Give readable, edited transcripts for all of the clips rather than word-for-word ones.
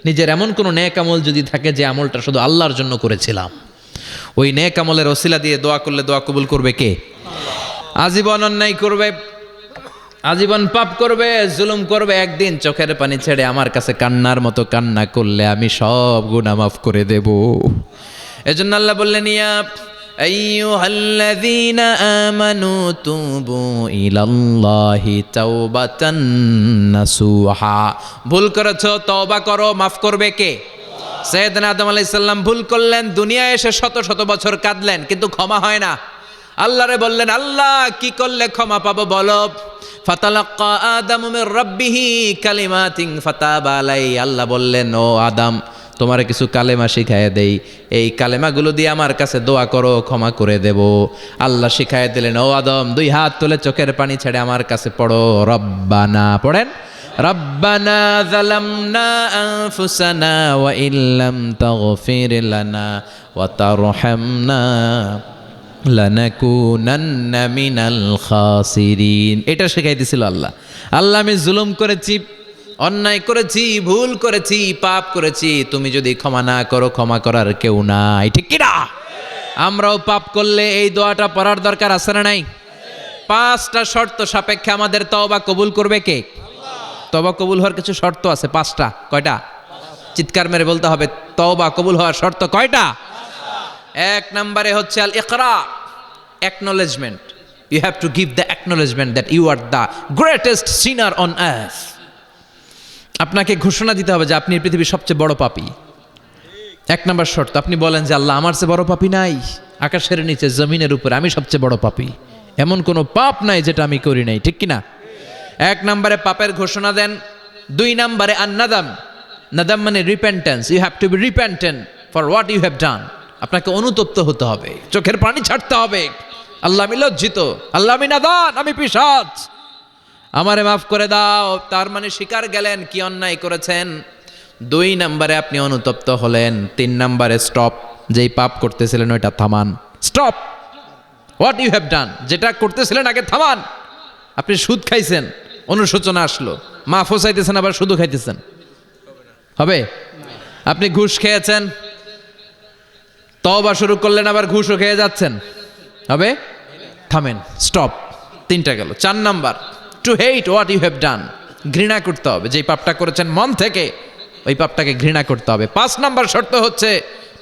নিজের এমন কোনো নেক আমল যদি থাকে যে আমলটা শুধু আল্লাহর জন্য করেছিলাম, ওই নেক আমলের ওসিলা দিয়ে দোয়া করলে দোয়া কবুল করবে কে? আজীবন অন্যায় করবে, আজীবন পাপ করবে, জুলুম করবে, একদিন চোখের পানি ছেড়ে আমার কাছে কান্নার মতো কান্না করলে আমি সব গুনাহ মাফ করে দেব। এজন্য আল্লাহ বললেন, ইয়া আইয়ুহাল্লাযীনা আমানু তুবু ইলাল্লাহি তাওবাতান নাসুহা। ভুল করেছো, তওবা করো, মাফ করবে কে? সাইয়েদনা আদম আলাইহিস সালাম ভুল করলেন, দুনিয়ায় এসে শত শত বছর কাঁদলেন, কিন্তু ক্ষমা হয় না। আল্লাহরে বললেন, আল্লাহ কি করলে ক্ষমা পাবো বলো? ফাতালাক্কা আদামু মির রাব্বিহি কালিমাতিন ফাতাবা আলাইহি। আল্লাহ বললেন, ও আদম, তোমার কিছু কালেমা শিখায় দেই, এই কালেমাগুলো দিয়ে আমার কাছে দোয়া করো, ক্ষমা করে দেব। আল্লাহ শিখায় দিলেন, ও আদম, দুই হাত তুলে চোখের পানি ছেড়ে আমার কাছে পড়ো, রব্বানা। পড়েন, রব্বানা যালামনা আনফুসানা ওয়া ইল্লাম তাগফির লানা ওয়া তারহামনা লানাকুনান্না মিনাল খাসিরিন। এটা শিখাই দিছিল আল্লাহ। আল্লাহ, আমি জুলুম করেছি, অন্যায় করেছি, ভুল করেছি, পাপ করেছি, তুমি যদি ক্ষমা না করো ক্ষমা করার কেউ নাই, ঠিক কি না? আমরাও পাপ করলে এই দোয়াটা পড়ার দরকার আছে না নাই? 5টা শর্ত সাপেক্ষে আমাদের তওবা কবুল করবে কে? তওবা কবুল হওয়ার কিছু শর্ত আছে, 5টা। কয়টা? চিৎকার মেরে বলতে হবে, তওবা কবুল হওয়ার শর্ত কয়টা? 1 নম্বরে হচ্ছে আল ইকরা, acknowledgement. You have to give the acknowledgement that you are the greatest sinner on earth. আপনাকে ঘোষণা দিতে হবে যে আপনি পৃথিবীর সবচেয়ে বড় পাপী। 1 নম্বর শর্ত, আপনি বলেন যে আল্লাহ, আমার চেয়ে বড় পাপী নাই, আকাশের নিচে জমিনের উপরে আমি সবচেয়ে বড় পাপী, এমন কোনো পাপ নাই যেটা আমি করি নাই, ঠিক কিনা? 1 নম্বরে পাপের ঘোষণা দেন। 2 নম্বরে আন-নাদাম, নাদাম মানে repentance. You have to be repentant for what you have done. আপনাকে অনুতপ্ত হতে হবে, চোখের পানি ছাড়তে হবে। আল্লাহ, আমি লজ্জিত, আল্লাহ আমি নাদান, আমি পিশাচ, আমারে মাফ করে দাও। তার মানে স্বীকার গেলেন কি অন্যায় করেছেন। 2 নম্বরে আপনি অনুতপ্ত হলেন। 3 নম্বরে স্টপ, যেই পাপ করতেছিলেন ওইটা থামান। Stop what you have done, যেটা করতেছিলেন আগে থামান। আপনি সুদ খাইছেন, অনুশোচনা আসলো, মাফও চাইতেছেন, আবার সুদও খাইতেছেন, হবে? আপনি ঘুষ খেয়েছেন, তওবা শুরু করলেন, আবার ঘুষও খেয়ে যাচ্ছেন, হবে? থামেন, স্টপ। 3টা গেল। 4 number, to hate what you have done, ঘৃণা করতে হবে, যেই পাপটা করেছেন মন থেকে ওই পাপটাকে ঘৃণা করতে হবে। 5 নাম্বার শর্ত হচ্ছে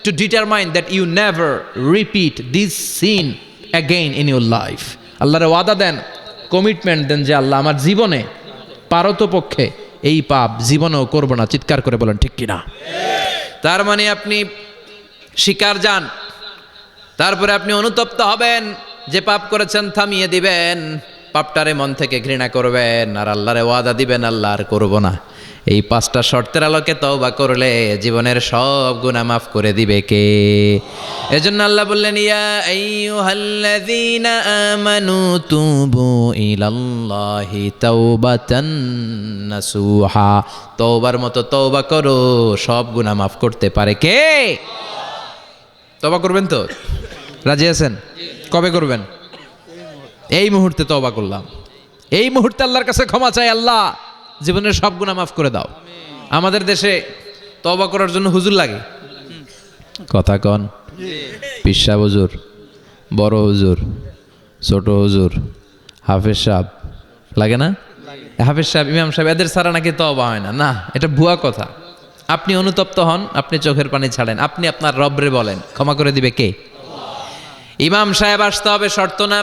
to determine that you never repeat this sin again in your life. আল্লাহরে ওয়াদা দেন, কমিটমেন্ট দেন যে আল্লাহ, আমার জীবনে পারতপক্ষে এই পাপ জীবনেও করব না। চিৎকার করে বলেন ঠিক কিনা? তার মানে আপনি স্বীকার যান, তারপরে আপনি অনুতপ্ত হবেন, যে পাপ করেছেন থামিয়ে দিবেন, পাপটারে মন থেকে ঘৃণা করবেন, আর আল্লাহরে ওয়াদা দিবেন, আল্লাহ আর করব না। এই 5টা শর্তের আলোকে তওবা করলে জীবনের সব গুনাহ মাফ করে দিবে কে? এজন্য আল্লাহ বললেন, ইয়া আইয়ুহাল্লাযীনা আমানু তুবু ইলাল্লাহি তাওবাতান নাসুহা। তওবার মতো তওবা করো, সব গুনাহ মাফ করতে পারে কে? তওবা করবেন তো? রাজি আছেন? কবে করবেন? এই মুহূর্তে তওবা করলাম, এই মুহূর্তে আল্লাহর কাছে ক্ষমা চাই, আল্লাহ জীবনের সব গুনাহ মাফ করে দাও। আমাদের দেশে তওবা করার জন্য হুজুর লাগে, কথা কন? পীর সাহেব হুজুর, বড় হুজুর, ছোট হুজুর, হাফেজ সাহেব লাগে না? হাফেজ সাহেব, ইমাম সাহেব, এদের ছাড়া নাকি তওবা হয় না। না, এটা ভুয়া কথা। আপনি অনুতপ্ত হন, আপনি চোখের পানি ছাড়েন, আপনি আপনার রবরে বলেন, ক্ষমা করে দিবে কে? ইমাম সাহেব আসতে হবে শর্ত না,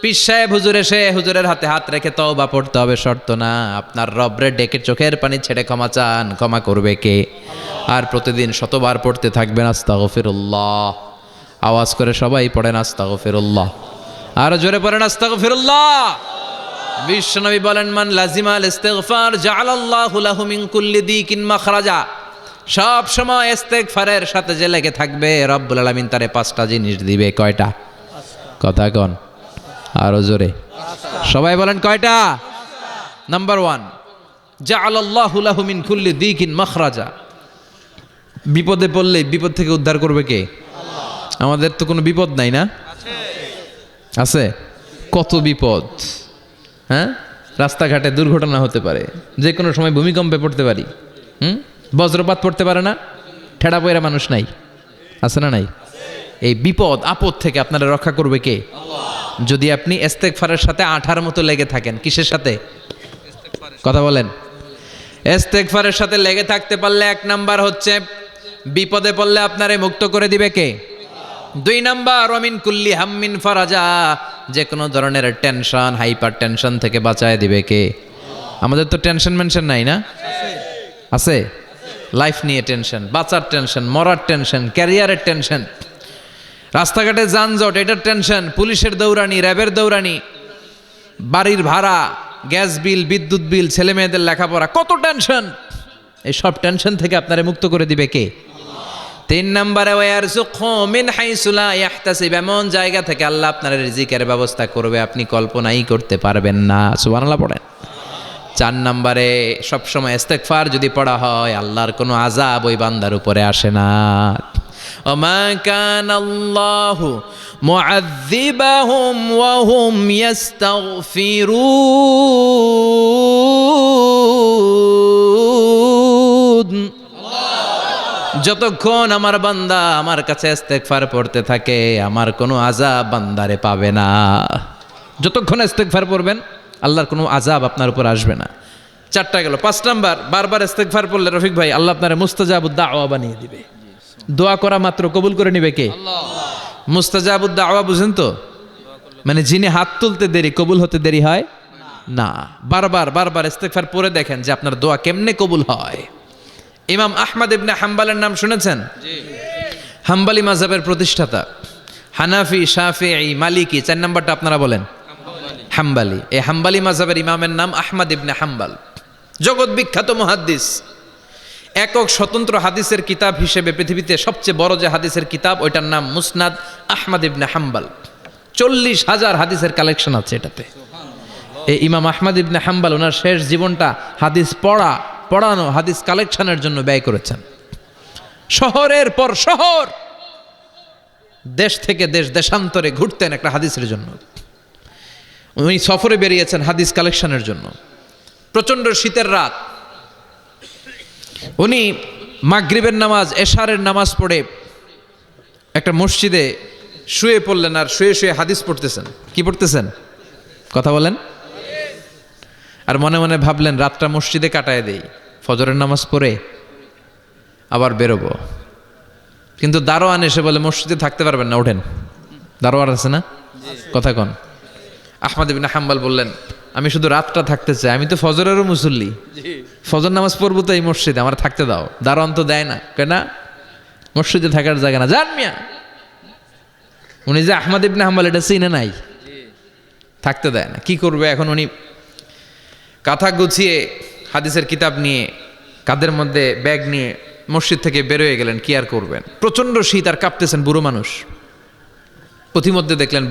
পীর সাহেব হুজুর এসে হুজুরের হাতে হাত রেখে তওবা পড়তে হবে শর্ত না। আপনার রবরে ডেকে চোখের পানি ছেড়ে ক্ষমা চান, ক্ষমা করবে কে? আর প্রতিদিন শতবার পড়তে থাকবেন আস্তাগফিরুল্লাহ। আওয়াজ করে সবাই পড়েন আস্তাগফিরুল্লাহ, আর জোরে পড়েন আস্তাগফিরুল্লাহ। বিশ্বনবী বলেন, মান লাজিমাল ইস্তিগফার জাআলাল্লাহু লাহু মিন কুল্লি দিকিন মাখরাজা। সব সময় ইস্তেগফারের সাথে যে লেগে থাকবে, রব্বুল আলামিন তারে 5টা জিনিস দিবে। কয়টা? কথা কন আরো জোরে, সবাই বলেন কয়টা? নাম্বার 1, জাআলাল্লাহু লাহু মিন কুল্লি দিকিন মাখরাজা। বিপদে পড়লে বিপদ থেকে উদ্ধার করবে কে? আমাদের তো কোনো বিপদ নাই না? আছে, কত বিপদ। হ্যাঁ, রাস্তাঘাটে দুর্ঘটনা হতে পারে, যে কোনো সময় ভূমিকম্পে পড়তে পারি, বজ্রপাত পড়তে পারে না, ঠেড়া পয়রা মানুষ নাই, আছে না নাই? এই বিপদ আপদ থেকে আপনারা রক্ষা করবে কে? যদি আপনি ইস্তেগফারের সাথে আঠার মতো লেগে থাকেন। কিসের সাথে? কথা বলেন। ইস্তেগফারের সাথে লেগে থাকতে পারলে 1 নাম্বার হচ্ছে বিপদে পড়লে আপনারে মুক্ত করে দিবে কে? 2 নাম্বার ওমিন কুল্লি হাম্মিন ফারাজা, যে কোনো ধরনের টেনশন, হাইপার টেনশন থেকে বাঁচায় দিবে কে? আমাদের তো টেনশন মেনশন নাই না? আছে। লাইফ নিয়ে টেনশন, বাঁচার টেনশন, মরার টেনশন, ক্যারিয়ারের টেনশন, রাস্তাঘাটে যানজট এটার টেনশন, পুলিশের দৌড়ানি, র্যাবের দৌড়ানি, বাড়ির ভাড়া, গ্যাস বিল, বিদ্যুৎ বিল, ছেলে মেয়েদের লেখাপড়া, কত টেনশন। এই সব টেনশন থেকে আপনারে মুক্ত করে দিবে কে? 3 নম্বরে ওয়ারযুকহু মিন হাইসু লা ইয়াহতাসিব, এমন জায়গা থেকে আল্লাহ আপনার রিজিকের ব্যবস্থা করবে আপনি কল্পনাই করতে পারবেন না। সুবহানাল্লাহ পড়েন। 4 নম্বরে সবসময় ইস্তেগফার যদি পড়া হয় আল্লাহর কোনো আযাব ওই বান্দার উপরে আসে না। ওমা কানাল্লাহু মুআযযিবাহুম ওয়া হুম ইস্তাগফিরুন, যতক্ষণ আমার বান্দা আমার কাছে ইস্তেগফার পড়তে থাকে আমার কোনো আযাব বান্দারে পাবে না। যতক্ষণ ইস্তেগফার পড়বেন আল্লাহর কোনো আযাব আপনার উপর আসবে না। 4টা গেল। 5 নাম্বার, বারবার ইস্তেগফার পড়লে রফিক ভাই আল্লাহ আপনারে মুস্তাজাবুদ দাওয়া বানিয়ে দিবে। দোয়া করা মাত্র কবুল করে নিবে কে? আল্লাহ। মুস্তাজাবুদ দাওয়া বুঝেন তো? মানে যিনি হাত তুলতে দেরি কবুল হতে দেরি হয় না। বারবার বারবার ইস্তেগফার পড়ে দেখেন যে আপনার দোয়া কেমনে কবুল হয়। ইমাম আহমদ ইবনে হাম্বলের নাম শুনেছেন? জি। হাম্বলি মাযহাবের প্রতিষ্ঠাতা, হানাফি, শাফিঈ, মালিকি। 4 নাম্বারটা আপনারা বলেন হাম্বলি। এই হাম্বলি মাযহাবের ইমামের নাম আহমদ ইবনে হাম্বল, জগৎ বিখ্যাত মুহাদ্দিস। একক স্বতন্ত্র হাদিসের কিতাব হিসেবে পৃথিবীতে সবচেয়ে বড় যে হাদিসের কিতাব ওইটার নাম মুসনাদ আহমদ ইবনে হাম্বল। 40,000 হাদিসের কালেকশন আছে এটাতে। এই ইমাম আহমদ ইবনে হাম্বল ওনার শেষ জীবনটা হাদিস পড়ানো, হাদিস কালেকশনের জন্য ব্যয় করেছেন। শহরের পর শহর, দেশ থেকে দেশ, দেশান্তরে ঘুরতেন একটা হাদিসের জন্য। উনি সফরে বেরিয়েছেন হাদিস কালেকশনের জন্য। প্রচণ্ড শীতের রাত, উনি মাগরিবের নামাজ, এশারের নামাজ পড়ে একটা মসজিদে শুয়ে পড়লেন আর শুয়ে শুয়ে হাদিস পড়তেছেন। কি পড়তেছেন? কথা বলেন। আর মনে মনে ভাবলেন রাতটা মসজিদে কাটায় দেই, ফজরের নামাজ পড়ে আবার বেরোবো। কিন্তু দারোয়ান এসে বলে মসজিদে থাকতে পারবেন না, ওঠেন। দারোয়ান আছে না? কথা কন। আহমদ ইবনে হাম্বল বললেন আমি শুধু রাতটা থাকতে চাই, আমি তো ফজরেরও মুসল্লি, ফজর নামাজ পড়বো তো এই মসজিদে, আমার থাকতে দাও। দারোয়ান তো দেয় না, কেনা মসজিদে থাকার জায়গা না, যান মিয়া। উনি যে আহমদ ইবনে হাম্বল এটা চিনে নাই, থাকতে দেয় না। কি করবে এখন? উনি কাঁথা গুছিয়ে হাদিসের কিতাব নিয়ে কাঁধের মধ্যে ব্যাগ নিয়ে মসজিদ থেকে বেরোয় গেলেন। কি আর করবেন, প্রচণ্ড শীত আর কাঁপতেছেন, বুড়ো মানুষ। পথিমধ্যে দেখলেন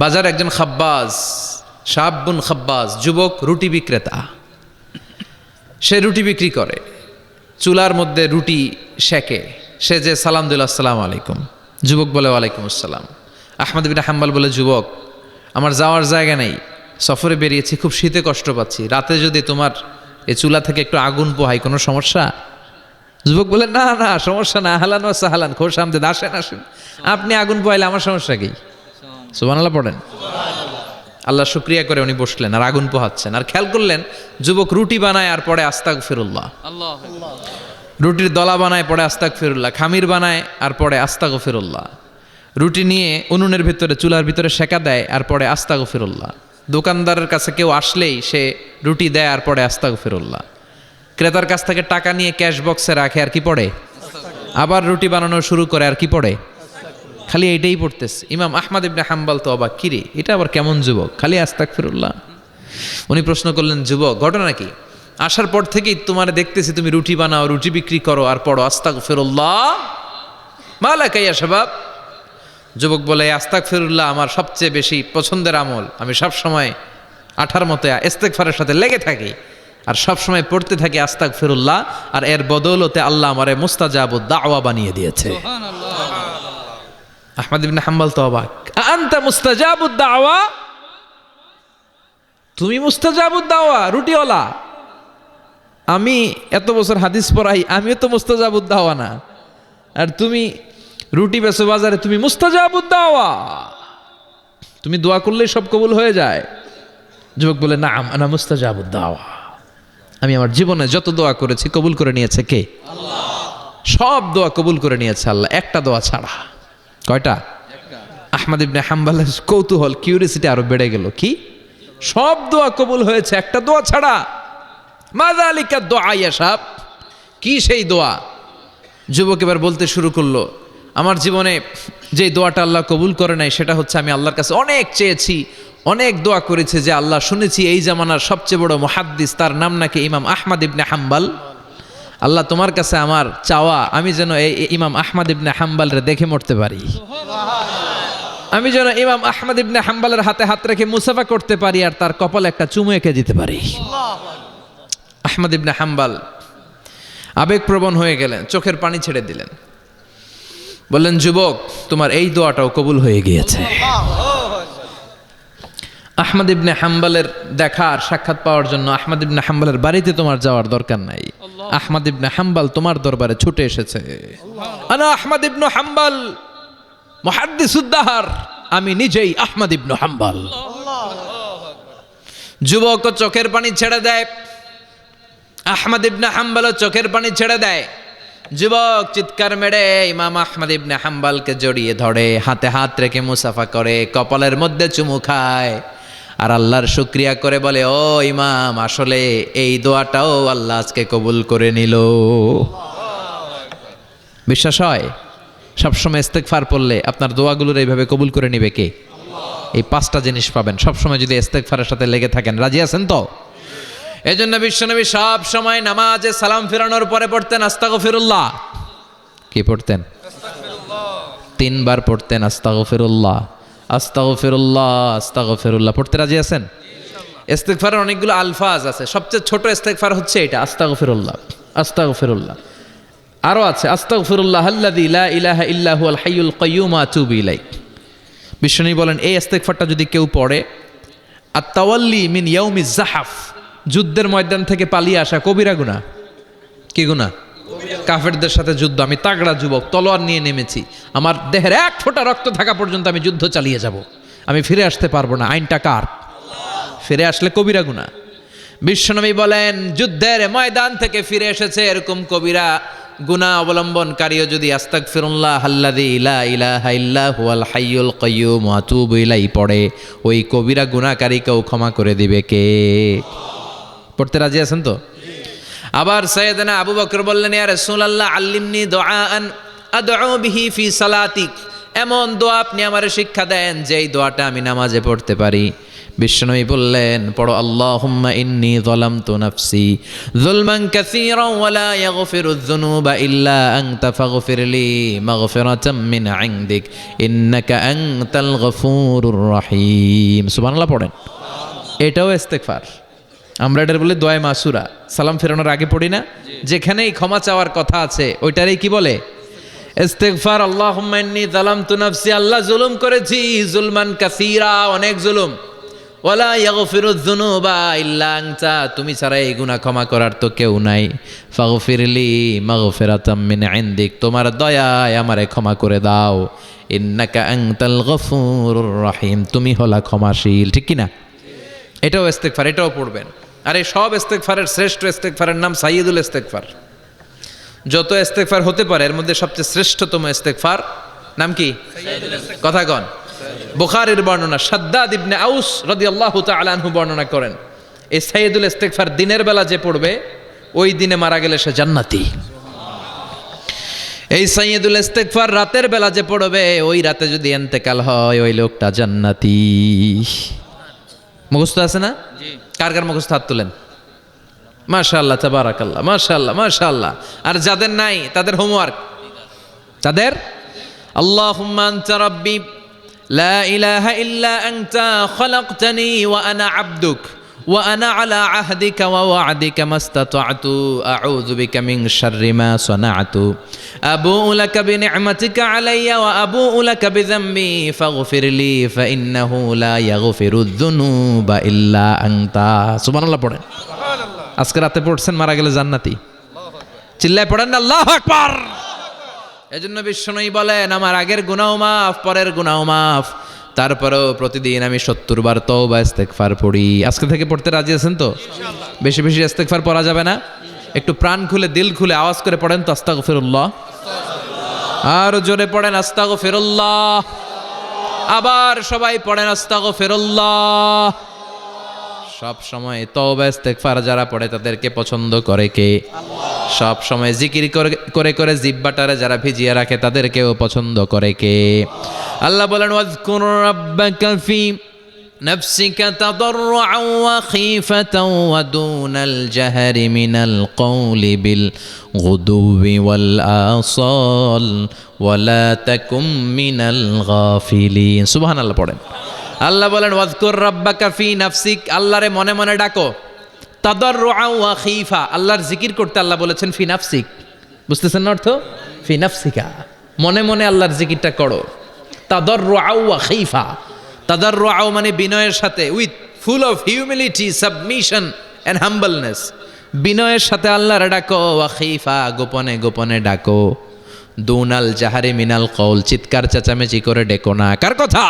বাজার একজন খাব্বাজ, শাবুন খাব্বাজ, যুবক রুটি বিক্রেতা। সে রুটি বিক্রি করে, চুলার মধ্যে রুটি সেকে। সে যে সালাম দিল আসসালামু আলাইকুম, যুবক বলে ওয়ালাইকুম আসসালাম। আহমদ ইবনে হাম্বল বলে যুবক আমার যাওয়ার জায়গা নেই, সফরে বেরিয়েছি, খুব শীতে কষ্ট পাচ্ছি, রাতে যদি তোমার এই চুলা থেকে একটু আগুন পোহাই কোনো সমস্যা? যুবক বলে না না সমস্যা না, আহলান ওয়া সাহলান, খোশ আমদেদ, আসেন আসেন, আপনি আগুন পোহাইলে আমার সমস্যা কি? সুবহানাল্লাহ পড়েন। আল্লাহ শুকরিয়া করে উনি বসলেন আর আগুন পোহাচ্ছেন। আর খেয়াল করলেন যুবক রুটি বানায় আর পড়ে আস্তাগফিরুল্লাহ, রুটির দলা বানায় পড়ে আস্তাগফিরুল্লাহ, খামির বানায় আর পড়ে আস্তাগফিরুল্লাহ, রুটি নিয়ে উনুনের ভিতরে চুলার ভিতরে সেকা দেয় আর পড়ে আস্তাগফিরুল্লাহ, দোকানদারের কাছে কেউ আসলেই সে রুটি দেয় আর পড়ে আস্তাগফিরুল্লাহ, ক্রেতার কাছ থেকে টাকা নিয়ে ক্যাশ বক্সে রাখে আর কি পড়ে, আবার রুটি বানানো শুরু করে আর কি পড়ে, খালি এইটাই পড়তেছে। ইমাম আহমদ ইবনে হাম্বল তো অবাক, কিরে এটা আবার কেমন যুবক, খালি আস্তাগফিরুল্লাহ। উনি প্রশ্ন করলেন যুবক ঘটনা কি? আসার পর থেকেই তোমার দেখতেছি তুমি রুটি বানাও, রুটি বিক্রি করো আর পড়ো আস্তাগফিরুল্লাহ, মালাকা ইয়া শাবাব। যুবক বলে আস্তাগফিরুল্লাহ আমার সবচেয়ে বেশি পছন্দের আমল, আমি সব সময় আঠার মতো ইস্তেগফারের সাথে লেগে থাকি আর সব সময় পড়তে থাকি আস্তাগফিরুল্লাহ, আর এর বদৌলতে আল্লাহ আমারে মুস্তাজাবুদ দাওয়া বানিয়ে দিয়েছে। আহমদ ইবনে হাম্বল তো অবাক, আনতা মুস্তাজাবুদ দাওয়া, তুমি মুস্তাজাবুদ দাওয়া রুটিওয়ালা? আমি এত বছর হাদিস পড়াই, আমিও তো মুস্তাজাবুদ দাওয়া না, আর তুমি রুটি বেচো বাজারে, তুমি মুস্তাজাবুদ দাওয়া, তুমি দোয়া করলেই সব কবুল হয়ে যায়। যুবক বলে, না আনা মুস্তাজাবুদ দাওয়া, আমি আমার জীবনে যত দোয়া করেছি কবুল করে নিয়েছে কে? আল্লাহ। সব দোয়া কবুল করে নিয়েছে আল্লাহ, একটা দোয়া ছাড়া। কয়টা? আহমদ ইবনে হাম্বলের কৌতূহল, কিউরিয়াসিটি আরো বেড়ে গেল। কি? সব দোয়া কবুল হয়েছে, একটা দোয়া ছাড়া। মাযা আলিকা দোয়া ইয়া সাব, কি সেই দোয়া? যুবক এবার বলতে শুরু করলো, আমার জীবনে যে দোয়াটা আল্লাহ কবুল করে নাই সেটা হচ্ছে আমি আল্লাহর কাছে অনেক চেয়েছি, অনেক দোয়া করেছে যে আল্লাহ, শুনেছি এই জামানার সবচেয়ে বড় মুহাদ্দিস, তার নাম নাকি ইমাম আহমদ ইবনে হাম্বল। আল্লাহ তোমার কাছে আমার চাওয়া, আমি যেন এই ইমাম আহমদ ইবনে হাম্বলরে দেখে মরতে পারি, আমি যেন ইমাম আহমদ ইবনে হাম্বলের হাতে হাত রেখে মুসাফা করতে পারি আর তার কপালে একটা চুমু এঁকে দিতে পারি। আহমদ ইবনে হাম্বল আবেগপ্রবণ হয়ে গেলেন, চোখের পানি ছেড়ে দিলেন, বললেন, যুবক তোমার এই দোয়াটাও কবুল হয়ে গিয়েছে। আহমদ ইবনে হাম্বলের দেখার সাক্ষাৎ পাওয়ার জন্য আহমদ ইবনে হাম্বলের বাড়িতে তোমার যাওয়ার দরকার নাই, আহমদ ইবনে হাম্বল তোমার দরবারে ছুটে এসেছে। আনা আহমদ ইবনে হাম্বল মুহাদ্দিসুদ্দাহর, আমি নিজেই আহমদ ইবনে হাম্বল। যুবক চোখের পানি ছেড়ে দেয়, আহমদ ইবনে হাম্বল চোখের পানি ছেড়ে দেয়। যুবক চিৎকার মেরে ইমাম আহমদ ইবনে হাম্বলকে জড়িয়ে ধরে, হাতে হাত রেখে মুসাফা করে, কপালের মধ্যে চুমু খায় আর আল্লাহর শুকরিয়া করে বলে, ও ইমাম, আসলে এই দোয়াটাও আল্লাহ আজকে কবুল করে নিল। বিশ্বাস হয়? সবসময় ইস্তেগফার পড়লে আপনার দোয়াগুলোর এইভাবে কবুল করে নিবে কে? এই 5টা জিনিস পাবেন সবসময় যদি ইস্তেগফারের সাথে লেগে থাকেন। রাজি আছেন তো? এজন্য বিশ্বনবী সব সময় নামাজে সালাম ফিরানোর পরে পড়তেন আস্তাগফিরুল্লাহ। কি পড়তেন? 3 বার পড়তেন আস্তাগফিরুল্লাহ, আস্তাগফিরুল্লাহ, আস্তাগফিরুল্লাহ। পড়তে রাজি আছেন? ইস্তেগফারের অনেকগুলো আলফাজ আছে, সবচেয়ে ছোট ইস্তেগফার হচ্ছে এটা, আস্তাগফিরুল্লাহ, আস্তাগফিরুল্লাহ। আরো আছে আস্তাগফিরুল্লাহ আল্লাযী লা ইলাহা ইল্লা হুয়াল হাইয়ুল কাইয়্যুম আতুবু ইলাইহি। বিশ্বনবী বলেন, এই ইস্তেগফারটা যদি কেউ পড়ে, আত-তাওয়াল্লি মিন ইয়াউমিজ জাহাফ, যুদ্ধের ময়দান থেকে পালিয়ে আসা কবিরা গুনাহ। কি গুনাহ? কাফেরদের সাথে যুদ্ধ, আমি তাগড়া যুবক, তলোয়ার নিয়ে নেমেছি, আমার দেহের 1 ফোঁটা রক্ত থাকা পর্যন্ত আমি যুদ্ধ চালিয়ে যাব, আমি ফিরে আসতে পারবো না, আইনটা কার? ফিরে আসলে কবিরা গুনাহ। বিশ্বনবী বলেন, যুদ্ধের ময়দান থেকে ফিরে এসেছে এরকম কবিরা গুনাহ অবলম্বনকারীও যদি আস্তাগফিরুল্লাহ আল্লাযী লা ইলাহা ইল্লা হুয়াল হাইয়ুল কাইয়্যুম আতুবু ইলাইহি পড়ে, ওই কবিরা গুনাহকারীকেও ক্ষমা করে দিবে কে? পড়তে রাজি আছেন তো? আবার সাইয়েদনা আবু বকর বললেন, ইয়া রাসূলুল্লাহ আল্লিমনি দুআআন আদউ বিহি ফি সালাতি, এমন দোয়া আপনি আমারে শিক্ষা দেন যেই দোয়াটা আমি নামাজে পড়তে পারি। বিশ্বনবী বললেন, পড়ো, আল্লাহুম্মা ইন্নী যালামতু নাফসি যুলমান কাসীরান ওয়া লা ইয়াগফিরুয যুনুবা ইল্লা আনতা ফাগফিরলি মাগফিরাতাম মিন ইনদিক ইন্নাকা আনতাল গফুরুর রহিম। সুবহানাল্লাহ পড়েন। এটাও ইস্তেগফার। আমরা এটার বলে দোয়া মাসুরা, সালাম ফেরানোর আগে পড়ি না? যেখানেই ক্ষমা চাওয়ার কথা আছে ওইটারই কি বলে? ইস্তেগফার। আল্লাহুম্মা ইন্নী যালামতু নাফসি, আল্লাহ জুলুম করেছি, যুলমান কাসীরা, অনেক জুলুম, ওয়ালা ইয়াগফিরুয যুনুবা ইল্লা আনতা, তুমি ছাড়া এই গুনাহ ক্ষমা করার তো কেউ নাই। ফাগফিরলি মাগফিরাতাম মিন ইনদিক, তোমার দয়ায় আমারে ক্ষমা করে দাও। ইন্নাকা আনতাল গফুরুর রহিম, তুমি হলা ক্ষমাশীল। ঠিক কি না? এটাও ইস্তেগফার, এটাও পড়বেন। আর এই সব ইস্তেগফারের শ্রেষ্ঠ ইস্তেগফারের নাম সাইয়্যিদুল ইস্তেগফার। যত ইস্তেগফার হতে পারে এর মধ্যে সবচেয়ে শ্রেষ্ঠতম ইস্তেগফার নাম কি? কথা কন। বুখারীর বর্ণনা, শাদ্দাদ ইবনে আউস রাদিয়াল্লাহু তাআলা আনহু বর্ণনা করেন, এই সাইয়্যিদুল ইস্তেগফার দিনের বেলা যে পড়বে ওই দিনে মারা গেলে সে জান্নাতি। এই সাইয়্যিদুল ইস্তেগফার রাতের বেলা যে পড়বে ওই রাতে যদি ইন্তেকাল হয় ওই লোকটা জান্নাতি। মুখস্থ আছে না? জি। কার কার মুখস্থ হাত তুলেন? মাশাআল্লাহ, তাবারাকাল্লাহ, মাশাআল্লাহ, মাশাআল্লাহ। আর যাদের নাই তাদের হোমওয়ার্ক, তাদের আল্লাহুম্মা আনতা রাব্বি লা ইলাহা ইল্লা আনতা খালাকতানি ওয়া আনা আবদুক ওয়া আনা আলা আহদিকা ওয়া ওয়া'দিকা মাস্তাতা'তু আউযু বিকা মিন শাররি মা সানা'তু আবুউ লাকা বিনি'মাতিকা আলাইয়া ওয়া আবুউ লাকা বিযামবি ফাগফিরলি ফাইন্নাহু লা ইয়াগফিরুয যুনুবা ইল্লা আনতা। সুবহানাল্লাহ পড়েন। সুবহানাল্লাহ। আজকে রাতে পড়ছেন, মারা গেলে জান্নাতি। চিল্লায় পড়েন না আল্লাহু আকবার। এজন্য বিশ্বনবী বলেন, আমার আগের গুনাহ মাফ, পরের গুনাহ মাফ, তারপরেও প্রতিদিন আমি 70 বার তওবা ইস্তেগফার পড়ি। আজকে থেকে পড়তে রাজি আছেন তো? বেশি বেশি ইস্তেগফার পড়া যাবে না? একটু প্রাণ খুলে, দিল খুলে আওয়াজ করে পড়েন তো আস্তাগফিরুল্লাহ। আর জোরে পড়েন আস্তাগফিরুল্লাহ। আবার সবাই পড়েন আস্তাগফিরুল্লাহ। সব সময় তওবা ইস্তেগফার যারা পড়ে তাদেরকে পছন্দ করে কে? সব সময় জিকির করে করে জিহ্বাটারে যারা ভিজিয়ে রাখে তাদেরকেও পছন্দ করে কে? আল্লাহ বলেন, ওয়াজকুর রাব্বাকা ফি নাফসিকা তাদাররুআন ওয়া খীফাতান ওয়া দুনাল জাহরি মিনাল কওলি বিল গুদুবি ওয়াল আসাল ওয়া লা তাকুম মিনাল গাফিলিন। সুবহানাল্লাহ পড়েন। আল্লাহ বলেন, ওয়াজকুর রাব্বাকা ফি নাফসিক, আল্লাহরে মনে মনে ডাকো। তাদাররুআন ওয়া খীফা, আল্লাহর জিকির করতে আল্লাহ বলেছেন ফি নাফসিক। বুঝতেছেন না অর্থ? ফি নাফসিকা, মনে মনে আল্লাহর জিকিরটা করো। তাদাররুআন ওয়া খীফা, তাদাররুআ মানে বিনয়ের সাথে, with full of humility, submission and humbleness. বিনয়ের সাথে আল্লাহর ডাকো। ওয়া খীফা, গোপনে গোপনে ডাকো। দুনাল জাহারি মিনাল কওল, চিৎকার চেঁচামেচি করে ডেকো না। কার কথা?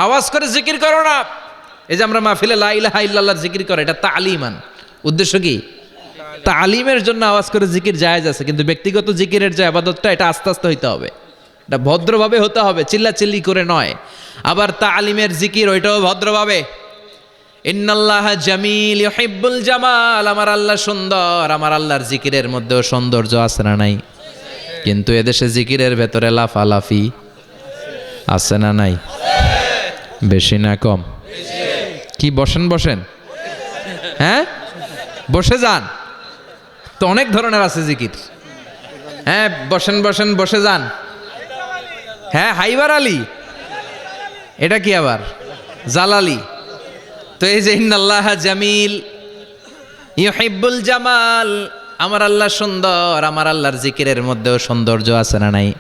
আওয়াজ করে জিকির করো না। এই যে আমরা মাহফিলে লা ইলাহা ইল্লাল্লাহর জিকির করে, এটা তালিমান। উদ্দেশ্য কি? তালিমের জন্য আওয়াজ করে জিকির জায়েজ আছে, কিন্তু ব্যক্তিগত জিকিরের যে ইবাদতটা, এটা আস্তে আস্তে হইতে হবে, এটা ভদ্রভাবে হতে হবে, চিল্লা চিল্লি করে নয়। আবার তালিমের জিকির, ওইটাও ভদ্রভাবে। ইন্নাল্লাহা জামিল ইউহিব্বুল জামাল, আমার আল্লাহ সুন্দর, আমার আল্লাহর জিকিরের মধ্যেও সৌন্দর্য আছে না নাই? কিন্তু এদেশে জিকিরের ভেতরে লাফালাফি আছে না নাই? বেশি না কম? কি বসেন বসেন, হ্যাঁ বসে যান তো, অনেক ধরনের আছে জিকির। হ্যাঁ বসেন বসেন, বসে যান। হ্যাঁ হাইবার আলী, এটা কি আবার জালালি? তো এই যে ইন্নাল্লাহা জামিল ইউহিব্বুল জামাল, আমার আল্লাহ সুন্দর, আমার আল্লাহর জিকিরের মধ্যেও সৌন্দর্য আছে না নাই?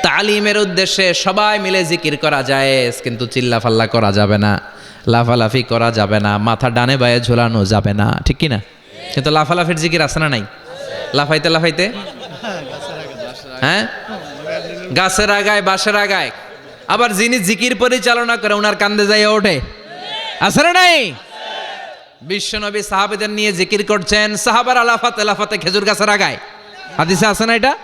তালিমের উদ্দেশ্যে সবাই মিলে জিকির করা যায়, কিন্তু চিল্লাফাল্লা করা যাবে না, লাফালাফি করা যাবে না, মাথা ডানে বায়ে ঝোলানো যাবে না, ঠিক কি না? কিন্তু লাফালাফির জিকির আছে না নাই? লাফাইতে লাফাইতে, হ্যাঁ গাছের আগায় বাঁশের আগায়। আবার যিনি জিকির পরিচালনা করে ওনার কান্দে যাইয়া ওঠে, আছে না নাই? বিশ্বনবী সাহাবাদের নিয়ে জিকির করছেন, সাহাবারা লাফাতে লাফাতে খেজুর গাছের আগায়। হাদিসে আছে না এটা?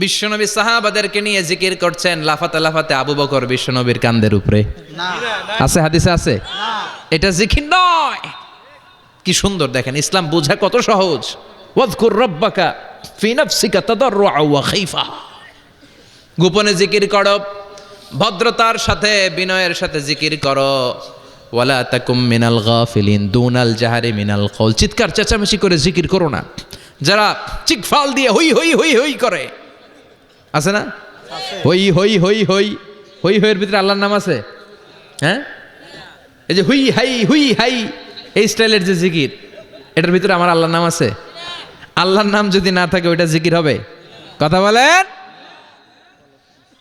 বিশ্বনবী সাহাবাদেরকে নিয়ে জিকির করছেন, লাফাতে লাফাতে আবু বকর বিশ্বনবীর কান্দের উপরে। আছে হাদিসে আছে? এটা জিকির নয়। কি সুন্দর দেখেন, ইসলাম বোঝা কত সহজ। ওয়াজকুর রাব্বাকা ফি নাফসিকা তাদাররুআ ওয়া খীফা, গোপনে জিকির করো, ভদ্রতার সাথে বিনয়ের সাথে জিকির করো। ওয়ালা তাকুম মিনাল গাফিলিন, দুনাল জাহারি মিনাল কওল, চিৎকার চেঁচামেচি করে জিকির করো না। যারা চিকফাল দিয়ে হই হই হই হই করে, আছে না? হই হই হই হই হই হইয়ের ভিতরে আল্লাহর নাম আছে? হ্যাঁ, এই যে হুই হাই হুই হাই, এই স্টাইলের যে জিকির, এটার ভিতরে আমার আল্লাহর নাম আছে? আল্লাহর নাম যদি না থাকে ওইটা জিকির হবে? কথা বলেন।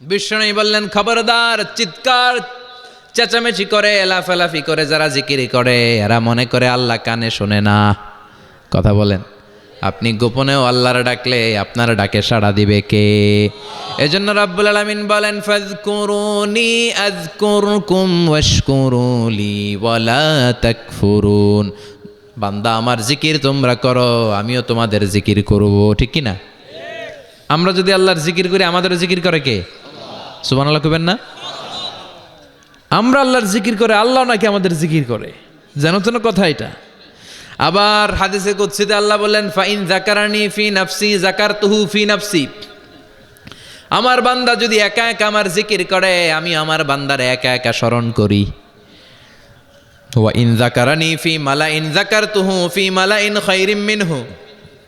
বিশ্বনবী বললেন, খবরদার, চিৎকার চেঁচামেচি করে লাফালাফি করে যারা জিকির করে, এরা মনে করে আল্লাহ কানে শোনে না। কথা বলেন। আপনি গোপনেও আল্লাহর ডাকলে আপনার ডাকে সাড়া দিবে কে? এজন্য রাব্বুল আলামিন বলেন, ফাযকুরুনি আযকুরকুম ওয়াশকুরুলি ওয়ালা তাকফুরুন। বান্দা আমার জিকির তোমরা করো, আমিও তোমাদের জিকির করব, ঠিক কি না? আমরা যদি আল্লাহর জিকির করি, আমাদের জিকির করে কে? সুবহানাল্লাহ কইবেন না? আমরা আল্লাহর জিকির করে, আল্লাহ নাকি আমাদের জিকির করে, জানো তো না কথা এটা? আবার হাদিসে কুদসিতে আল্লাহ বলেন, ফাইন যাকারানি ফি নাফসি যাকারতুহু ফি নাফসি, আমার বান্দা যদি একা একা আমার জিকির করে, আমি আমার বান্দারে একা একা স্মরণ করি। ওয়া ইন যাকারানি ফি মালাইন যাকারতুহু ফি মালাইন খায়রিম মিনহু,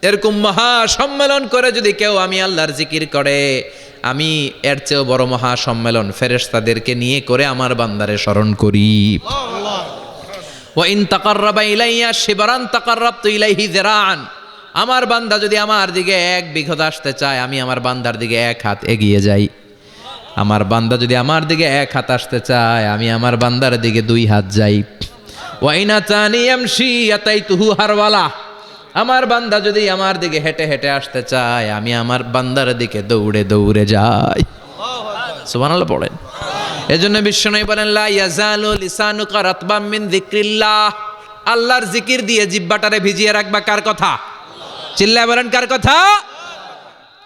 এরকম মহা সম্মেলন করে যদি কেউ আমি আল্লাহর জিকির করে, আমি এর চেয়েও বড় মহা সম্মেলন ফেরেশতাদেরকে নিয়ে করে আমার বান্দারে স্মরণ করি। ওয়া ইন তাকাররাবা ইলাইয়া শিবরান তাকাররাবতু ইলাইহি যিরাআন, আমার বান্দা যদি আমার দিকে 1 বিঘত আসতে চায়, আমি আমার বান্দার দিকে 1 হাত এগিয়ে যাই। আমার বান্দা যদি আমার দিকে 1 হাত আসতে চায়, আমি আমার বান্দার দিকে 2 হাত যাই। ওয়া ইন আতানি ইয়ামশি আতাইতুহু হারওয়ালা, আমার বান্দা যদি আমার দিকে হেঁটে হেঁটে আসতে চায় আমি আমার বান্দার দিকে দৌড়ে দৌড়ে যাই। সুবহানাল্লাহ পড়েন। এজন্য বিশ্বনবী বলেন লা ইয়াজালু লিসানুকা রাতবাম মিন যিকরিল্লাহ, আল্লাহর জিকির দিয়ে জিহ্বাটারে ভিজিয়ে রাখবা। কার কথা? চিল্লায় বলেন কার কথা?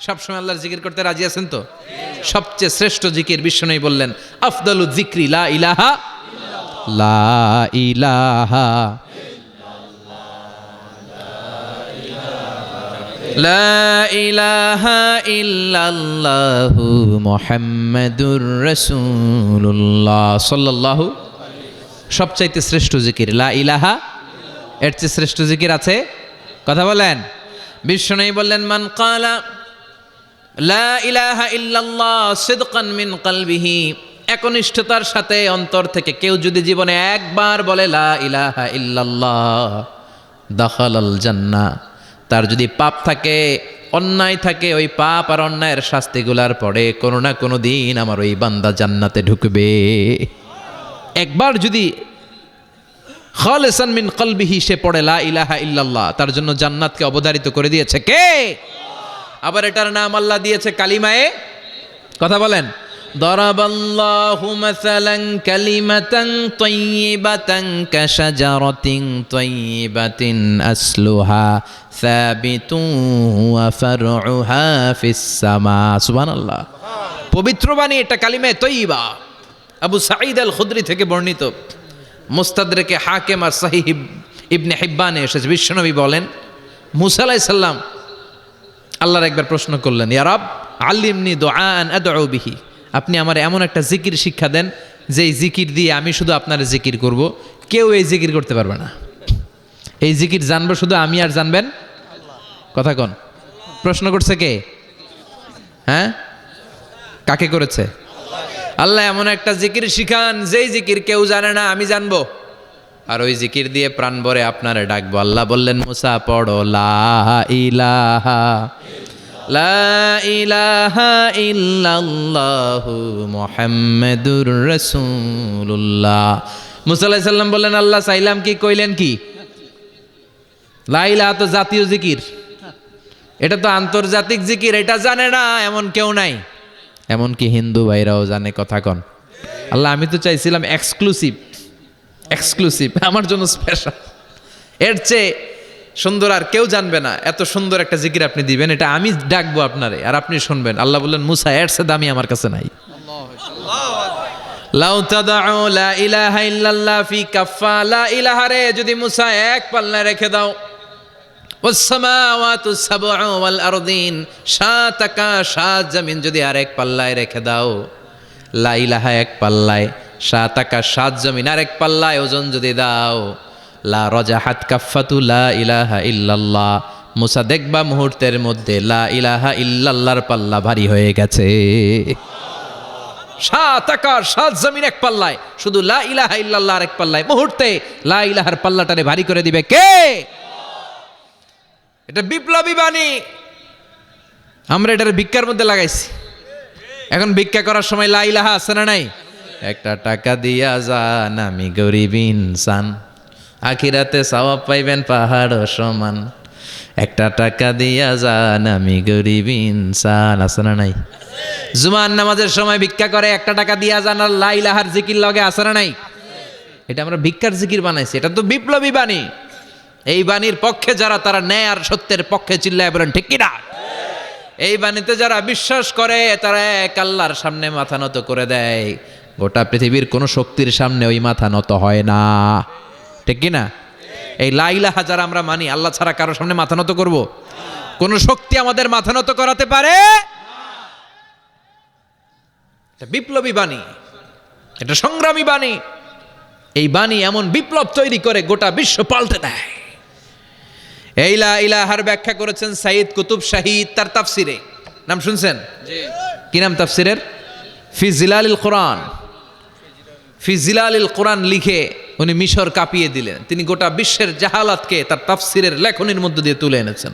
সবসময় আল্লাহর জিকির করতে রাজি আছেন তো? সবচেয়ে শ্রেষ্ঠ জিকির বিশ্বনবী বললেন আফদালু যিকরি লা ইলাহা লা ইলাহা লা ইলাহা ইল্লাল্লাহু মুহাম্মাদুর রাসূলুল্লাহ সাল্লাল্লাহু। সবচাইতে শ্রেষ্ঠ জিকির লা ইলাহা, এর চেয়ে শ্রেষ্ঠ জিকির আছে? কথা বলেন। বিশ্বনবী বললেন মান ক্বালা লা ইলাহা ইল্লাল্লাহ সিদকান মিন কলবিহি, একনিষ্ঠতার সাথে অন্তর থেকে কেউ যদি জীবনে একবার বলে লা ইলাহা ইল্লাল্লাহ দাখালাল জান্নাহ, তার যদি পাপ থাকে অন্যায় থাকে ওই পাপ আর অন্যায়ের শাস্তিগুলার পরে কোনো না কোনো দিন আমার ওই বান্দা জান্নাতে ঢুকবে। একবার যদি খালিসান মিন কলবিহি সে পড়ে লা ইলাহা ইল্লাল্লাহ, তার জন্য জান্নাতকে অবধারিত করে দিয়েছে কে? আবার এটার নাম আল্লাহ দিয়েছে কালিমায়ে, কথা বলেন, দরাবাল্লাহু মাসালান কালিমাতান তাইয়িবাতান কাশাজারাতিন তাইয়িবাতিন আসলুহা সাবিতুন ওয়া ফারউহা ফিস সামা। সুবহানাল্লাহ। পবিত্র বাণী এটা কালিমায়ে তাইয়িবা। আবু সাঈদ আল খুদরি থেকে বর্ণিত, মুস্তাদরেকে হাকিম আর সহিহ ইবনে হিব্বানে এসেছে, বিশ্বনবী বলেন মুসা আলাইহিস সালাম আল্লাহর একবার প্রশ্ন করলেন, ইয়া রব আল্লিমনি দুআআন আদউ বিহি, আপনি আমার এমন একটা জিকির শিক্ষা দেন যেই জিকির দিয়ে আমি শুধু আপনার জিকির করব, কেউ এই জিকির করতে পারবে না। এই জিকির জানবো শুধু আমি আর জানবেন কথা কোন? প্রশ্ন করছে কে? হ্যাঁ, কাকে করেছে? আল্লাহ এমন একটা জিকির শিখান যেই জিকির কেউ জানে না, আমি জানবো, আর ওই জিকির দিয়ে প্রাণ ভরে আপনারে ডাকবো। আল্লাহ বললেন মুসা পড়ো লা ইলাহা লা ইলাহা ইল্লাল্লাহু মুহাম্মাদুর রাসূলুল্লাহ। মুসা আলাইহিস সালাম বললেন আল্লাহ চাইলাম কি, কইলেন কি? লা ইলাহা তো জাতীয় জিকির, এটা তো আন্তর্জাতিক জিকির, এটা জানে না এমন কেউ নাই, এমনকি হিন্দু ভাইরাও জানে, কথা কন। আল্লাহ আমি তো চাইছিলাম এক্সক্লুসিভ, আমার জন্য স্পেশাল, এর চেয়ে সুন্দর আর কেউ জানবে না, এত সুন্দর একটা জিকির আপনি দিবেন, এটা আমি ডাকবো আপনারে আর আপনি শুনবেন। আল্লাহ বললেন মুসা এর চেয়ে দামি আমার কাছে নাই। লাউ তাদউ লা ইলাহা ইল্লাল্লাহ ফি কাফা, লা ইলাহা রে যদি মুসা এক পাল্লায় রেখে দাও, ওয়াস সামাওয়াতু সাবউ ওয়াল আরদিন, সাত আকাশ সাত জমিন যদি আরেক পাল্লায় রেখে দাও, লা ইলাহা এক পাল্লায়, সাত আকাশ সাত জমিন আরেক পাল্লায় ওজন যদি দাও, লা রাজাহাত কাফাতু লা ইলাহা ইল্লাল্লাহ, মুসা দেখবা মুহূর্তের মধ্যে লা ইলাহা ইল্লাল্লাহর পাল্লা ভারী হয়ে গেছে। সাত আকাশ সাত জমিন এক পাল্লায়, শুধু লা ইলাহা ইল্লাল্লাহ আরেক পাল্লায়, মুহূর্তে লা ইলাহার পাল্লাটারে ভারী করে দিবে কে? এটা বিপ্লবী বাণী। আমরা এটার ভিক্ষার মধ্যে লাগাইছি, এখন ভিক্ষা করার সময় লা ইলাহা আছে না নাই? একটা টাকা দিয়া যান আমি গরিব ইনসান, আখিরাতে সওয়াব পাইবেন পাহাড় সমান, একটা টাকা দিয়া যান আমি গরিব ইনসান, আছে না নাই? জুমার নামাজের সময় ভিক্ষা করে একটা টাকা দিয়া যান আর লা ইলাহার জিকির লগে, আছে না নাই? এটা আমরা ভিক্ষার জিকির বানাইছি, এটা তো বিপ্লবী বাণী। এই বাণীর পক্ষে যারা, তারা ন্যায় আর সত্যের পক্ষে চিল্লায় বলেন ঠিক কিনা? এই বাণীতে যারা বিশ্বাস করে তারা এক আল্লাহর সামনে মাথা নত করে দেয়, গোটা পৃথিবীর কোন শক্তির সামনে ওই মাথা নত হয় না, ঠিক কিনা? এই লা ইলাহা যারা আমরা মানি, আল্লাহ ছাড়া কারোর সামনে মাথা নত করব? কোন শক্তি আমাদের মাথা নত করাতে পারে? এটা বিপ্লবী বাণী, এটা সংগ্রামী বাণী। এই বাণী এমন বিপ্লব তৈরি করে গোটা বিশ্ব পাল্টে দেয়। এই লা ইলাহার ব্যাখ্যা করেছেন সাইয়্যিদ কুতুব শাহীদ তার তাফসিরে, নাম শুনছেন? কি নাম তাফসিরের? ফি জিলালিল কোরআন। ফি জিলালিল কোরআন লিখে উনি মিশর কাঁপিয়ে দিলেন। তিনি গোটা বিশ্বের জাহালাতকে তার তাফসিরের লেখনির মধ্য দিয়ে তুলে এনেছেন।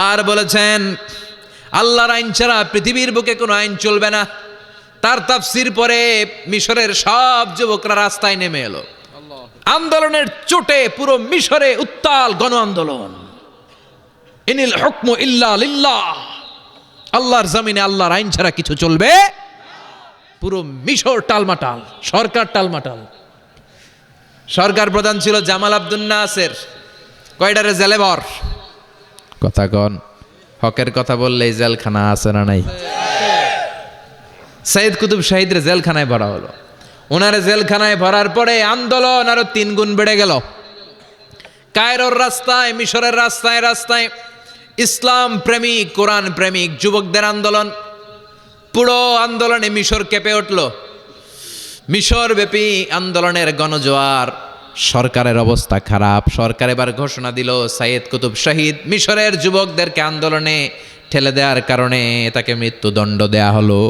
আর বলেছেন আল্লাহর আইন ছাড়া পৃথিবীর বুকে কোনো আইন চলবে না। তার তাফসির পরে মিশরের সব যুবকরা রাস্তায় নেমে এলো। আন্দোলনের চোটে পুরো মিশরে উত্তাল গণ আন্দোলন। ইনিল হুকমু ইল্লা লিল্লাহ, আল্লাহর জমিনে আল্লাহর আইন ছাড়া কিছু চলবে। পুরো মিশর টালমাটাল, সরকার টালমাটাল। সরকার প্রধান ছিল জামাল আব্দুল নাসের। কয়টারে জেলে ভর? কথা কন, হকের কথা বললেই জেলখানা আছে না নাই? সৈয়দ কুতুব শাহিদের জেলখানায় ভরা হলো। ওনার জেলখানায় ভরার পরে আন্দোলন আরো 3 গুণ বেড়ে গেল। কায়রোর রাস্তায়, মিশরের রাস্তায় রাস্তায় ইসলাম প্রেমিক, কোরআন প্রেমিক যুবকদের আন্দোলন। পুরো আন্দোলনে মিশর কেঁপে উঠল। মিশর ব্যাপী আন্দোলনের গণজোয়ার। সরকারের অবস্থা খারাপ। সরকার এবার ঘোষণা দিল সৈয়দ কুতুব শাহিদ মিশরের যুবকদেরকে আন্দোলনে ঠেলে দেওয়ার কারণে তাকে মৃত্যুদণ্ড দেয়া হলো।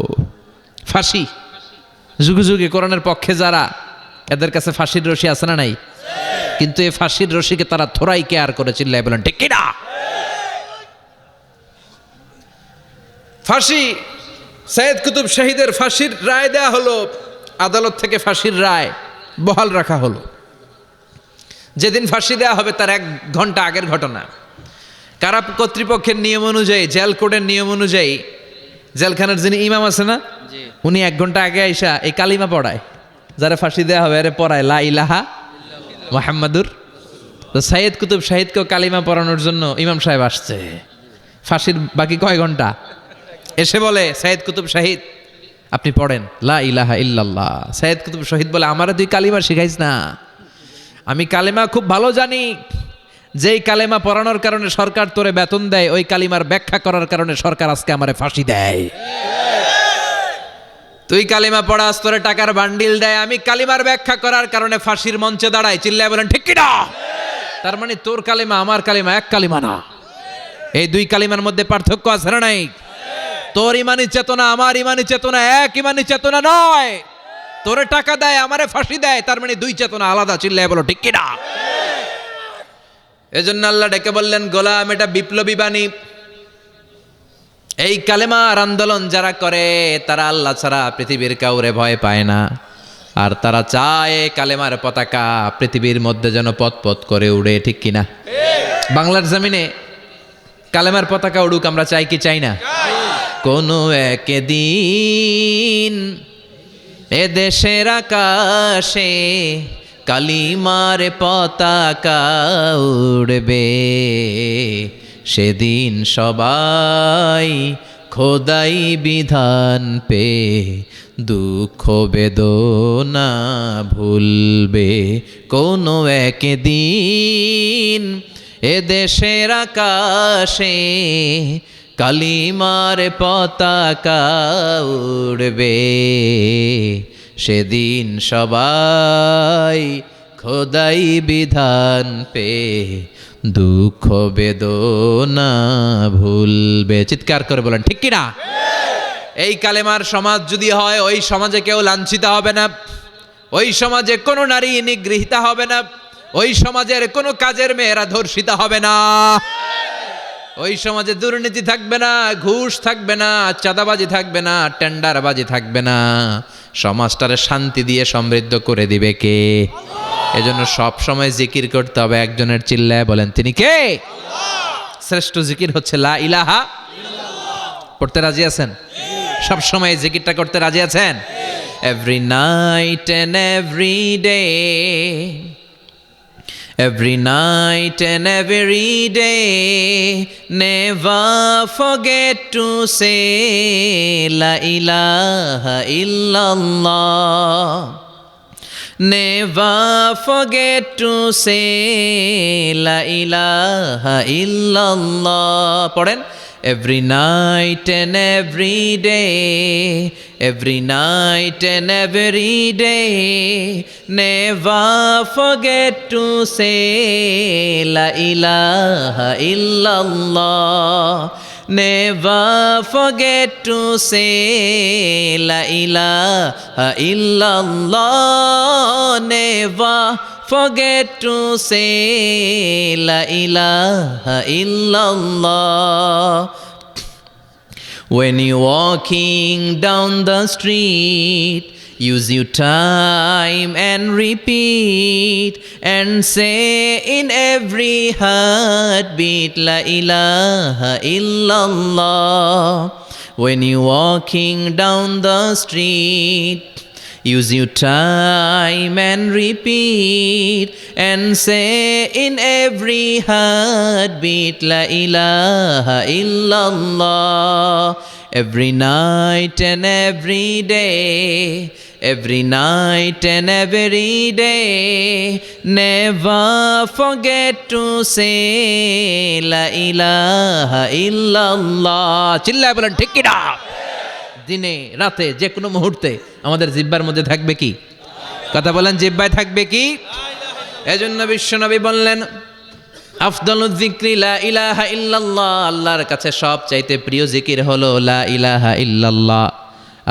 ফাঁসি। যুগে যুগে কোরআনের পক্ষে যারা, এদের কাছে ফাঁসির রশি আছে না নাই? কিন্তু এই ফাঁসির রশিকে তারা থোড়াই কেয়ার করে চিল্লায় বলেন ঠিক কিনা? ফাঁসি, সৈয়দ কুতুব শাহিদের ফাঁসির রায় দেয়া হলো। আদালত থেকে ফাঁসির রায় বহাল রাখা হলো। যেদিন ফাঁসি দেওয়া হবে তার 1 ঘন্টা আগের ঘটনা। কারা কর্তৃপক্ষের নিয়ম অনুযায়ী, জেল কোডের নিয়ম অনুযায়ী জেলখানার যিনি ইমাম আছে না, উনি 1 ঘন্টা আগে আইসা এই কালিমা পড়ায়, যারা ফাঁসি দেওয়া হবে আরে পড়ায় লা ইলাহা মুহাম্মাদুর। তো সৈয়দ কুতুব শাহিদকেও কালিমা পড়ানোর জন্য ইমাম সাহেব আসছে। ফাঁসির বাকি কয় ঘন্টা, এসে বলে সৈয়দ কুতুব শাহিদ আপনি পড়েন লা ইলাহা ইল্লাল্লাহ। সৈয়দ কুতুব শাহিদ বলে আমারে তুই কালিমা শিখাইস না, আমি কালিমা খুব ভালো জানি। যেই কালিমা পড়ানোর কারণে সরকার তোরে বেতন দেয়, ওই কালিমার ব্যাখ্যা করার কারণে সরকার আজকে আমারে ফাঁসি দেয়। তুই কালিমা পড়াস, তোরে টাকার বান্ডিল দেয়, আমি কালিমার ব্যাখ্যা করার কারণে ফাঁসির মঞ্চে দাঁড়াই, চিল্লায় বলেন ঠিক কিনা? তার মানে তোর কালিমা আমার কালিমা এক কালিমা না। এই 2 কালিমার মধ্যে পার্থক্য আছে না নাই? তোর ইমানি চেতনা আমার ইমানি চেতনা এক ইমানি চেতনা নয়। তোরে টাকা দেয়, আমারে ফাঁসি দেয়, তার মানে 2 চেতনা আলাদা, চিল্লায় বলো ঠিক কিনা? এজন্য আল্লাহ ডেকে বললেন গোলাম এটা বিপ্লবী বাণী। এই কালেমার আন্দোলন যারা করে তারা আল্লাহ ছাড়া পৃথিবীর কাউরে ভয় পায় না। আর তারা চায় কালেমার পতাকা পৃথিবীর মধ্যে যেন পথ পথ করে উড়ে, ঠিক কিনা? বাংলার জমিনে কালেমার পতাকা উড়ুক আমরা চাই কি চাই না? কোনো একদিন এ দেশের আকাশে কালিমার পতাকা উড়বে, সেদিন সবাই খোদাই বিধান পে দুঃখ বেদনা ভুলবে। কোনো একদিন এ দেশের আকাশে কালিমার পতাকা উড়বে, সেদিন সবাই খোদাই বিধান পে দুঃখ বেদনা ভুলবে। চিৎকার করে বলেন ঠিক কিনা? এই কালেমার সমাজ যদি হয়, ওই সমাজে কেউ লাঞ্ছিত হবে না, ওই সমাজে কোনো নারী নিগৃহীতা হবে না, ওই সমাজের কোনো কাজের মেয়েরা ধর্ষিতা হবে না, ওই সমাজে দুর্নীতি থাকবে না, ঘুষ থাকবে না, চাঁদাবাজি থাকবে না, টেন্ডারবাজি থাকবে না। সমাজটারে শান্তি দিয়ে সমৃদ্ধ করে দিবে কে? এজন্য সব সময় জিকির করতে হবে একজনের, চিল্লায় বলেন তিনি কে? শ্রেষ্ঠ জিকির হচ্ছে লা ইলাহা ইল্লাল্লাহ। পড়তে রাজি আছেন? সব সময় জিকিরটা করতে রাজি আছেন? Every night and every day, every night and every day, never forget to say la ilaha illallah, never forget to say la ilaha illallah. পড়েন every night and every day, every night and every day, never forget to say la ilaha illallah, never forget to say la ilaha illallah, never forget to say la ilaha illallah. When you're walking down the street, Use your time and repeat and say in every heartbeat, La ilaha illallah. When you're walking down the street, use your time and repeat and say in every heartbeat, La ilaha illallah. Every night and every day, every night and every day, never forget to say La ilaha illallah. চিল্লায় বলেন ঠিক কি না? দিনে রাতে যে কোনো মুহূর্তে আমাদের জিহ্বার মধ্যে থাকবে কি? কথা বলেন, জিহ্বায় থাকবে কি? এজন্য বিশ্বনবী বললেন, আফদালুয যিকরি লা ইলাহা ইল্লাল্লাহ, আল্লাহর কাছে সবচাইতে প্রিয় জিকির হলো লা ইলাহা ইল্লাল্লাহ।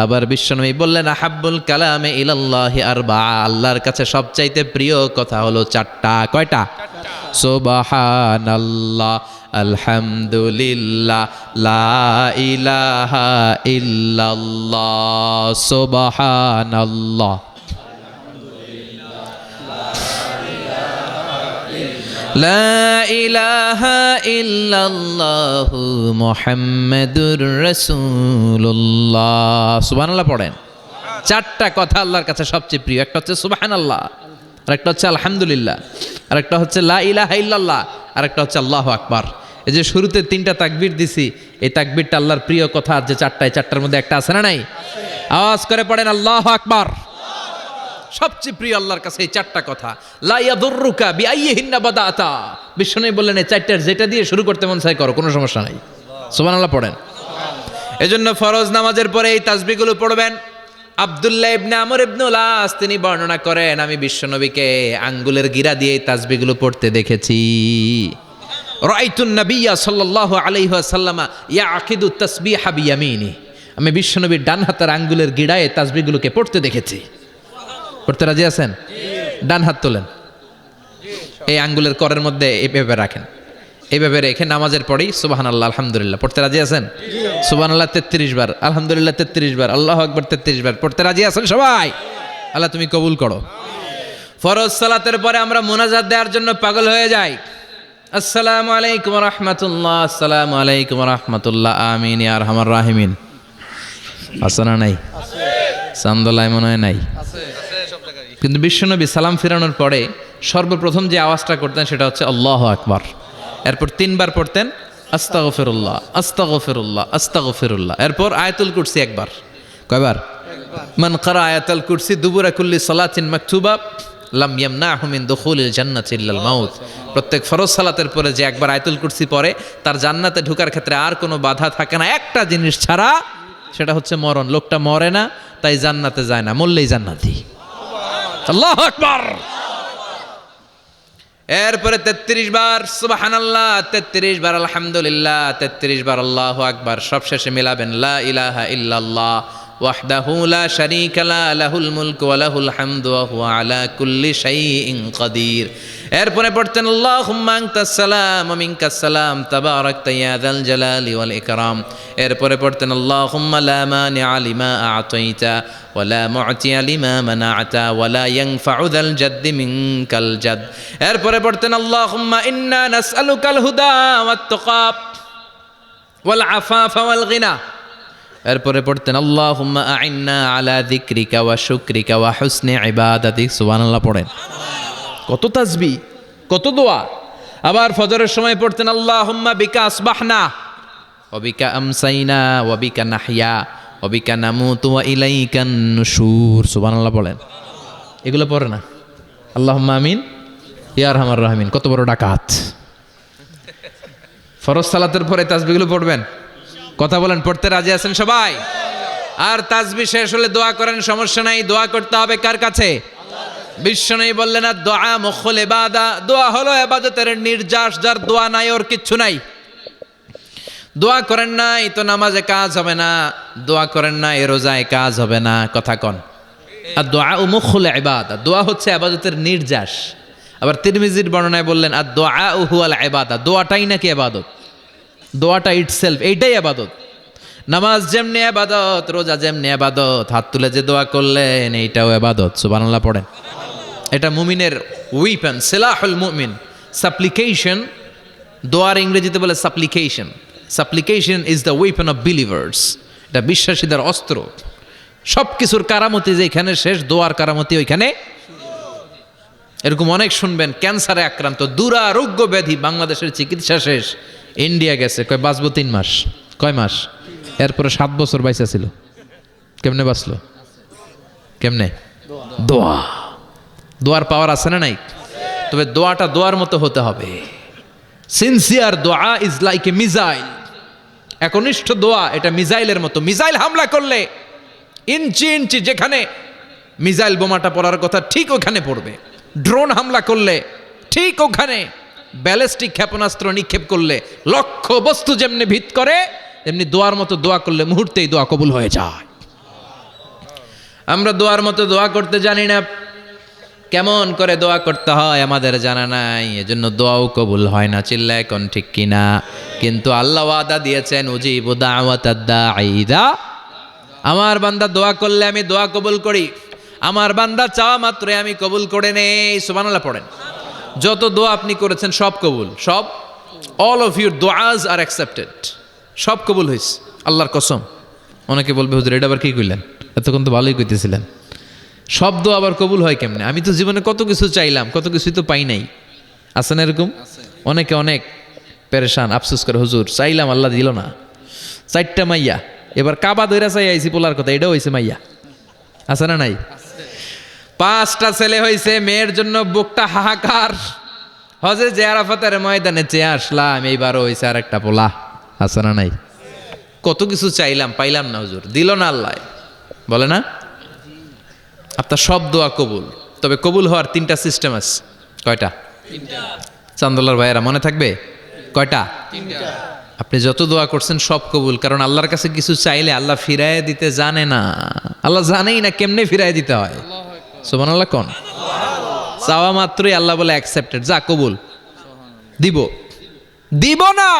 আবার বিশ্বনবী বললেন, আহাব্বুল কালামে ইলাল্লাহি আরবা, আল্লাহর কাছে সবচাইতে প্রিয় কথা হলো চারটা। কয়টা? সুবহানাল্লাহ, আলহামদুলিল্লাহ, লা ইলাহা ইল্লাল্লাহ। সুবহানাল্লাহ, লা ইলাহা ইল্লাল্লাহু মুহাম্মাদুর রাসূলুল্লাহ। সুবহানাল্লাহ পড়েন। চারটা কথা আল্লাহর কাছে সবচেয়ে প্রিয়। একটা হচ্ছে সুবহানাল্লাহ, আর একটা হচ্ছে আলহামদুলিল্লাহ, আর একটা হচ্ছে লা ইলাহা ইল্লাল্লাহ, আর একটা হচ্ছে আল্লাহু আকবার। এই যে শুরুতে তিনটা তাকবীর দিছি, এই তাকবীরটা আল্লাহর প্রিয় কথা। যে চারটায়, চারটার মধ্যে একটা আছে না নাই? আওয়াজ করে পড়েন আল্লাহু আকবার। সবচেয়ে প্রিয় আল্লাহর কাছে এই চারটা কথা। লা ইয়াদুররুকা বিআইয়িহিন্না বাদাতা, বিশ্বনবী বললেন এই চারটার যেটা দিয়ে শুরু করতে মন চায় করো, কোনো সমস্যা নাই। সুবহানাল্লাহ পড়েন। এজন্য ফরজ নামাজের পরে এই তাসবিহগুলো পড়বেন। আব্দুল্লাহ ইবনে আমর ইবনুল আস তিনি বর্ণনা করেন, আমি বিশ্বনবীকে আঙ্গুলের গিরা দিয়ে এই তাসবিহগুলো পড়তে দেখেছি। রাআইতুন নাবিয়্যা সাল্লাল্লাহু আলাইহি ওয়াসাল্লাম ইয়াকিদু তাসবিহা বিয়ামিনি, আমি বিশ্বনবীর ডান হাতের আঙ্গুলের গিরায় এই তাসবিহগুলোকে পড়তে দেখেছি। পড়তে রাজি আছেন? ডান হাত তোলেন, এই আঙ্গুলের করের মধ্যে এইভাবে রাখেন, এইভাবে রেখে নামাজের পরেই সুবহানাল্লাহ আলহামদুলিল্লাহ পড়তে রাজি আছেন? সুবহানাল্লাহ 33 বার, আলহামদুলিল্লাহ 33 বার, আল্লাহু আকবার 33 বার পড়তে রাজি আছেন সবাই? আল্লাহ তুমি কবুল করো। ফরজ সালাতের পরে আমরা মুনাজাত দেওয়ার জন্য পাগল হয়ে যাই। আসসালামু আলাইকুম ওয়া রাহমাতুল্লাহ, আসসালামু আলাইকুম ওয়া রাহমাতুল্লাহ, আমিন ইয়া আরহামার রাহিমিন। আছে না নাই? চান্দলায় মনে হয় নাই। কিন্তু বিশ্বনবী সালাম ফিরানোর পরে সর্বপ্রথম যে আওয়াজটা করতেন সেটা হচ্ছে আল্লাহু আকবার। এরপর 3 বার পড়তেন আস্তাগফিরুল্লাহ, আস্তাগফিরুল্লাহ, আস্তাগফিরুল্লাহ। এরপর আয়াতুল কুরসি একবার। কয়বার? মান ক্বারা আয়াতুল কুরসি দুবুরা কুল্লি সালাতিন মাকতুবা লাম ইয়ামনাহু মিন দুখুলিল জান্নাতি ইল্লাল মাউত। প্রত্যেক ফরজ সালাতের পরে যে একবার আয়াতুল কুরসি পড়ে তার জান্নাতে ঢোকার ক্ষেত্রে আর কোনো বাধা থাকে না, একটা জিনিস ছাড়া, সেটা হচ্ছে মরণ। লোকটা মরে না তাই জান্নাতে যায় না, মরলেই জান্নাতি। আল্লাহু আকবার। এরপরে 33 বার সুবহানাল্লাহ, 33 বার আলহামদুলিল্লাহ, 33 বার আল্লাহু আকবার। সবশেষে মিলাবেন লা ইলাহা ইল্লাল্লাহ ওয়াহদাহু লা শারীকা লা লাহুল মুলকু ওয়া লাহুল হামদু ওয়া হুয়া আলা কুল্লি শাইইন কাদির। এরপরে পড়তেন আল্লাহুম্মা আনতাস সালাম ওয়া মিনকাস সালাম তাবারাকতা ইয়া যাল জালালি ওয়াল ইকরাম। এরপরে পড়তেন আল্লাহুম্মা লা মানিআ লিমা আ'তাইতা ওয়া লা মু'তিয়া লিমা মানা'তা ওয়া লা ইয়ানফা'ু যাল জাদ্দি মিনকাল জাদ। এরপরে পড়তেন আল্লাহুম্মা ইন্না নাসআলুকাল হুদা ওয়াত তুকা ওয়াল আফাফা ওয়াল গিনা। এরপরে পড়তেন আল্লাহুম্মা আ'ইন্না আলা যিকরিকা ওয়া শুকরিকা ওয়া হুসনি ইবাদাতিক। সুবহানাল্লাহ পড়েন। কত তাসবিহ, কত দোয়া। আবার ফজরের সময় পড়তেন আল্লাহুম্মা বিকা আসবাহনা ওয়া বিকা আমসাইনা ওয়া বিকা নাহইয়া ওয়া বিকা নামুতু ওয়া ইলাইকান নুশুর। সুবহানাল্লাহ বলেন। এগুলো পড়ে না? আল্লাহুম্মা আমিন ইয়া আরহামার রাহিমিন। কত বড় ডাকাত। ফরজ সালাতের পরে তাসবিহগুলো পড়বেন। কথা বলেন, পড়তে রাজি আছেন সবাই? আর তাসবিহ শেষ হলে দোয়া করেন, সমস্যা নাই। দোয়া করতে হবে কার কাছে? বিশ্বনবী বললেন আর দোয়া মুখুল ইবাদা, দোয়া হলো ইবাদতের নির্যাস। যার দোয়া নাই ওর কিচ্ছু নাই। দোয়া করেন নাই তো নামাজে কাজ হবে না, দোয়া করেন নাই রোজায় কাজ হবে না। কথা কন। আর দোয়া মুখুল ইবাদা, দোয়া হচ্ছে ইবাদতের নির্যাস। আবার তিরমিজির বর্ণনায় বললেন আর দোয়া হুয়াল ইবাদা, দোয়াটাই নাকি ইবাদত। দোয়াটা ইটসেলফ এইটাই ইবাদত। নামাজ যেমনি ইবাদত, রোজা যেমনি ইবাদত, হাত তুলে যে দোয়া করলেন এইটাও ইবাদত। সুবহানাল্লাহ পড়েন। এটা মুমিনের উইপেন, সিলাহুল মুমিন। সাপ্লিকেশন, দোয়ার ইংরেজিতে বলে সাপ্লিকেশন। সাপ্লিকেশন is the weapon of believers. এটা বিশ্বাসীদের অস্ত্র। সব কিছুর কারামতি যেখানে শেষ, দোয়ার কারামতি ওইখানে। এরকম অনেক শুনবেন, ক্যান্সারে আক্রান্ত, দুরারোগ্য ব্যাধি, বাংলাদেশের চিকিৎসা শেষ, ইন্ডিয়া গেছে, কয় বাঁচবো 3 মাস। কয় মাস? এরপরে 7 বছর বাইসা ছিল। কেমনে বাঁচলো? কেমনে? দোয়া। দোয়ার পাওয়ার আছে না নাই? তবে দোয়াটা দোয়ার মতো হতে হবে। সিনসিয়ার দোয়া ইজ লাইক এ মিসাইল। একনিষ্ঠ দোয়া এটা মিসাইলের মতো। মিসাইল হামলা করলে ইঞ্চি ইঞ্চি যেখানে মিসাইল বোমাটা পড়ার কথা ঠিক ওখানে পড়বে। ড্রোন হামলা করলে ঠিক ওখানে, ব্যালিস্টিক ক্ষেপণাস্ত্র নিক্ষেপ করলে লক্ষ্য বস্তু যেমনি ভিত করে, তেমনি দোয়ার মতো দোয়া করলে মুহূর্তেই দোয়া কবুল হয়ে যায়। আমরা দোয়ার মতো দোয়া করতে জানি না, কেমন করে দোয়া করতে হয় আমাদের জানা নাই, এজন্য দোয়াও কবুল হয় না। চিল্লায় কোন ঠিক কিনা? কিন্তু আল্লাহ ওয়াদা দিয়েছেন, উজিবু দাওয়াতাদ দাঈ ইযা, আমার বান্দা দোয়া করলে আমি দোয়া কবুল করি। আমার বান্দা চাওয়া মাত্রই আমি কবুল করে নেই। সুবহানাল্লাহ পড়েন। যত দোয়া আপনি করেছেন সব কবুল, সব। অল অফ ইউর দোয়াজ আর অ্যাকসেপ্টেড। সব কবুল হয়েছে আল্লাহর কসম। অনেকে বলবে হুজুর এটা আবার কি কইলেন, এতক্ষণ তো ভালোই কইতেছিলেন। সব দোয়া আবার কবুল হয় কেমনে? আমি তো জীবনে কত কিছু চাইলাম, কত কিছুই তো পাই নাই। আছে না এরকম? অনেকে অনেক পেরেশান, আফসোস করে, হুজুর চাইলাম আল্লাহ দিল না। 4টা মাইয়া, এবার কাবা দইরা চাই আইছি পোলার কথা, এটাও হয়েছে মাইয়া। আছে না নাই? 5টা ছেলে হয়েছে, মেয়ের জন্য বুকটা হাহাকার। হজে যে আরাফাতের ময়দানে চেয়ে আসলাম, এইবারও হয়েছে আর একটা পোলা। আছে না নাই? কত কিছু চাইলাম, পাইলাম না, হুজুর দিল না আল্লাহ। বলে না? আপনার সব দোয়া কবুল, তবে কবুল হওয়ার 3টা সিস্টেম আছে। কয়টা? 3টা। চান্দোলার ভাইয়েরা মনে থাকবে? কয়টা? 3টা। আপনি যত দোয়া করছেন সব কবুল, কারণ আল্লাহর কাছে কিছু চাইলে আল্লাহ ফিরায় দিতে জানে না। আল্লাহ জানেই না কেমনে ফিরায় দিতে হয়। সুবহানাল্লাহ কোন? চাওয়া মাত্রই আল্লাহ বলে অ্যাকসেপ্টেড, যা কবুল, দিব। দিব না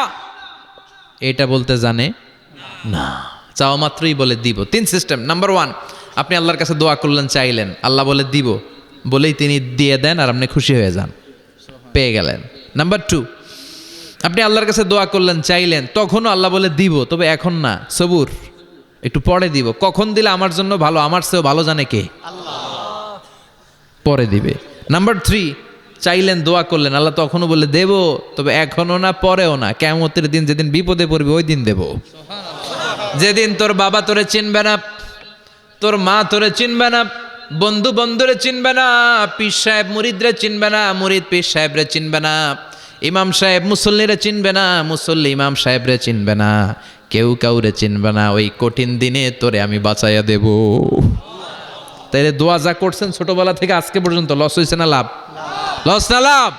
এটা বলতে জানে না, চাওয়া মাত্রই বলে দিব। 3 সিস্টেম। নাম্বার 1, আপনি আল্লাহর কাছে দোয়া করলেন, চাইলেন, আল্লাহ বলে দিব, বলেই তিনি দিয়ে দেন আর আপনি খুশি হয়ে যান, পেয়ে গেলেন। নাম্বার 2, আপনি আল্লাহর কাছে দোয়া করলেন, চাইলেন, তখনও আল্লাহ বলে দিব, তবে এখন না, সবুর, একটু পরে দিব। কখন দিলে আমার জন্য ভালো, আমার চেয়েও ভালো জানে কে? আল্লাহ। পরে দিবে। নাম্বার 3, চাইলেন, দোয়া করলেন, আল্লাহ তখনও বলে দেব, তবে এখনও না, পরেও না, কিয়ামতের দিন যেদিন বিপদে পড়বে ওই দিন দেব। যেদিন তোর বাবা তোরে চিনবে না, তোর মা তোরে চিনবে না, বন্ধু বন্ধুরে চিনবে না, পীর সাহেব মুরিদরে চিনবে না, মুরিদ পীর সাহেবরে চিনবে না, ইমাম সাহেব মুসল্লিরে চিনবে না, মুসল্লি ইমাম সাহেবরে চিনবে না, কেউ কাউরে চিনবে না। ওই কঠিন দিনে তোরে আমি বাঁচাইয়া দেব। তাইলে দোয়া যা করছেন ছোটবেলা থেকে আজকে পর্যন্ত, লস হয়েছে না লাভ? লস না লাভ?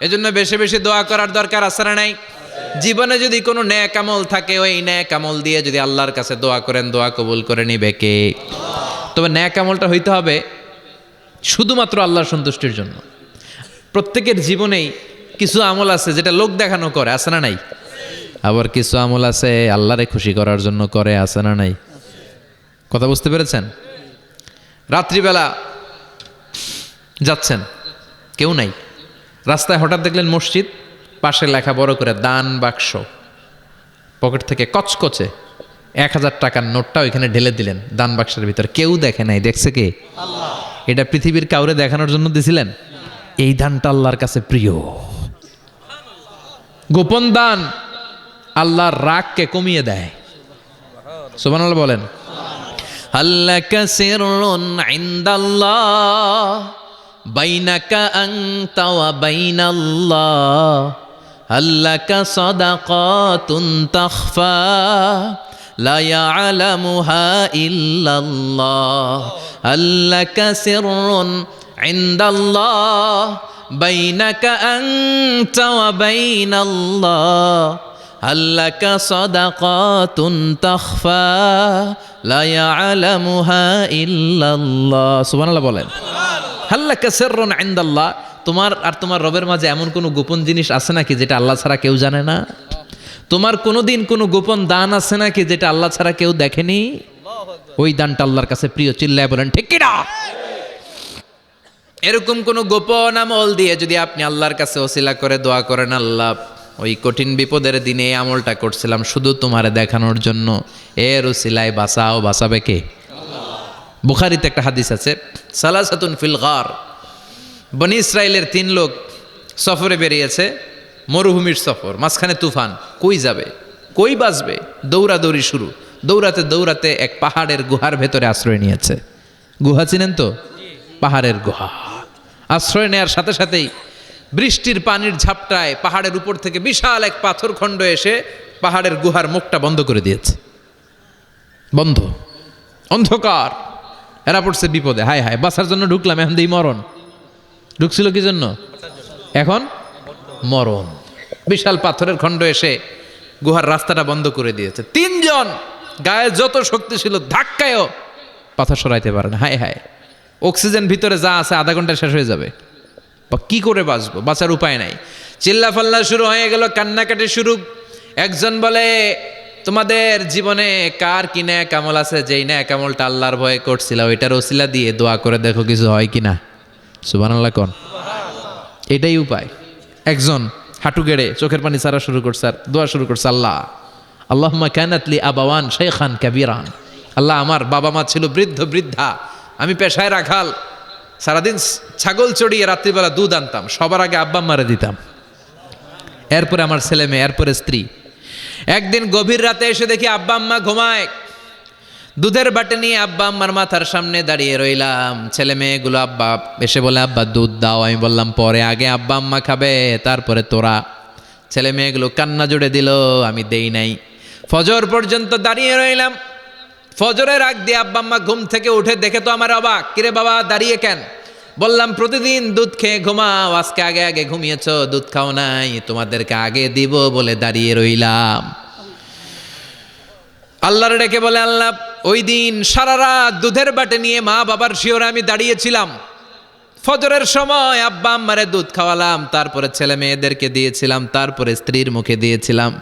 এজন্য বেশি বেশি দোয়া করার দরকার আছে না নাই? জীবনে যদি কোনো নেক আমল থাকে, ওই নেক আমল দিয়ে যদি আল্লাহর কাছে দোয়া করেন, দোয়া কবুল করে নিবে কে? তবে নেক আমলটা হইতে হবে শুধুমাত্র আল্লাহর সন্তুষ্টির জন্য। প্রত্যেকের জীবনেই কিছু আমল আছে যেটা লোক দেখানো করে, আছে না নাই? আবার কিছু আমল আছে আল্লাহরে খুশি করার জন্য করে, আছে না নাই? কথা বুঝতে পেরেছেন? রাত্রিবেলা যাচ্ছেন, কেউ নাই, রাস্তায় হঠাৎ দেখলেন মসজিদ, পাশে লেখা বড় করে দান বাক্স, পকেট থেকে কচকচে 1000 টাকার নোটটা ওইখানে ঢেলে দিলেন দান বাক্সের ভিতর। কেউ দেখে নাই, দেখছে কে? আল্লাহ। এটা পৃথিবীর কাউরে দেখানোর জন্য দিছিলেন? এই দানটা আল্লাহর কাছে প্রিয়। গোপন দান আল্লাহর রাগকে কমিয়ে দেয়। সুবহানাল্লাহ বলেন। আল্লাকা সিররুন ইনদাল্লাহ বাইনাকা আনতা ওয়া বাইনাল্লাহ, আল্লাকা সাদাকাতুন তাখফা লা ইয়ালামুহা ইল্লাল্লাহ, আল্লাকা সিররুন ইনদাল্লাহ বাইনাকা আনতা ওয়া বাইনাল্লাহ, আল্লাকা সাদাকাতুন তাখফা লা ইয়ালামুহা ইল্লাল্লাহ। সুবহানাল্লাহ বলেন। আল্লাকা সিররুন ইনদাল্লাহ, তোমার আর তোমার রবের মাঝে এমন কোনো গোপন জিনিস আছে নাকি যেটা আল্লাহ ছাড়া কেউ জানে না? তোমার কোনোদিন কোনো গোপন দান আছে নাকি যেটা আল্লাহ ছাড়া কেউ দেখেনি? ওই দানটা আল্লাহর কাছে প্রিয়। চিল্লায় বলেন ঠিক কিনা? এরকম কোন গোপন আমল দিয়ে যদি আপনি আল্লাহর কাছে ওসিলা করে দোয়া করেন, আল্লাহ ওই কঠিন বিপদের দিনে এই আমলটা করছিলাম শুধু তোমারে দেখানোর জন্য, এর ওসিলায় বাঁচাও, বাঁচাবে কে? বুখারীতে একটা হাদিস আছে, সালাসাতুন ফিল গার, বনি ইসরাইলের 3 লোক সফরে বেরিয়েছে, মরুভূমির সফর, মাঝখানে তুফান, কই যাবে, কই বাঁচবে, দৌড়াদৌড়ি শুরু। দৌড়াতে দৌড়াতে এক পাহাড়ের গুহার ভেতরে আশ্রয় নিয়েছে। গুহা চিনেন তো? পাহাড়ের গুহা। আশ্রয় নেওয়ার সাথে সাথেই বৃষ্টির পানির ঝাপটায় পাহাড়ের উপর থেকে বিশাল এক পাথর খণ্ড এসে পাহাড়ের গুহার মুখটা বন্ধ করে দিয়েছে। বন্ধ, অন্ধকার। এরা পড়ছে বিপদে, হায় হায় বাঁচার জন্য ঢুকলাম, এখন দিই মরণ। ঢুকছিল কি জন্য? এখন মরণ। বিশাল পাথরের খণ্ড এসে গুহার রাস্তাটা বন্ধ করে দিয়েছে। 3 জন গায়ে যত শক্তি ছিল ধাক্কায়ও পাথর সরাইতে পারে না। হায় হায়, অক্সিজেন ভিতরে যা আছে আধা ঘন্টা শেষ হয়ে যাবে। কি করে বাঁচবো? বাঁচার উপায় নাই। চিল্লা ফাল্লা শুরু হয়ে গেল, কান্নাকাটি শুরু। একজন বলে, তোমাদের জীবনে কার কি ন্যাক আমল আছে, যেই ন্যাক আমলটা আল্লাহর ভয়ে করছিল ওইটার ওসিলা দিয়ে দোয়া করে দেখো কিছু হয় কিনা। সুবহানাল্লাহ কোন? এটাই উপায়। একজন হাঁটু গেড়ে চোখের পানি ছাড়া শুরু করছে আর দোয়া শুরু করছে, আল্লাহ আল্লাহুম্মা কানাত লি আবাওয়ান শাইখান কাবীরান, আল্লাহ আমার বাবা মা ছিল বৃদ্ধ বৃদ্ধা, আমি পেশায় রাখাল, সারাদিন ছাগল চড়িয়ে রাত্রিবেলা দুধ আনতাম, সবার আগে আব্বা আম্মারে দিতাম, এরপরে আমার ছেলে মেয়ে, এরপরে স্ত্রী। একদিন গভীর রাতে এসে দেখি আব্বা আম্মা ঘুমায়, দুধের বাটি নিয়ে আব্বা আম্মার মাথার সামনে দাঁড়িয়ে রইলাম। ছেলে মেয়েগুলো আব্বা এসে বলে, আব্বা দুধ দাও। আমি বললাম পরে, আগে আব্বা আম্মা খাবে তারপরে তোরা। ছেলে মেয়েগুলো কান্না জুড়ে দিল, আমি দেই নাই। ফজর পর্যন্ত দাঁড়িয়ে রইলাম। ফজরের আগ দিয়ে আব্বা আম্মা ঘুম থেকে উঠে দেখে তো আমার অবাক, কিরে বাবা দাঁড়িয়ে কেন? বললাম প্রতিদিন দুধ খেয়ে ঘুমাও, আজকে আগে আগে ঘুমিয়েছো, দুধ খাও নাই, তোমাদেরকে আগে দিব বলে দাঁড়িয়ে রইলাম। আল্লাহর ডেকে বলে, আল্লাহ ওই দিন সারা রাত দুধের বাটে নিয়ে মা বাবার শিওরে আমি দাঁড়িয়েছিলাম, ফজরের সময় আব্বা আম্মারে দুধ খাওয়ালাম, তারপরে ছেলে মেয়েদেরকে দিয়েছিলাম, তারপরে স্ত্রীর মুখে দিয়েছিলাম।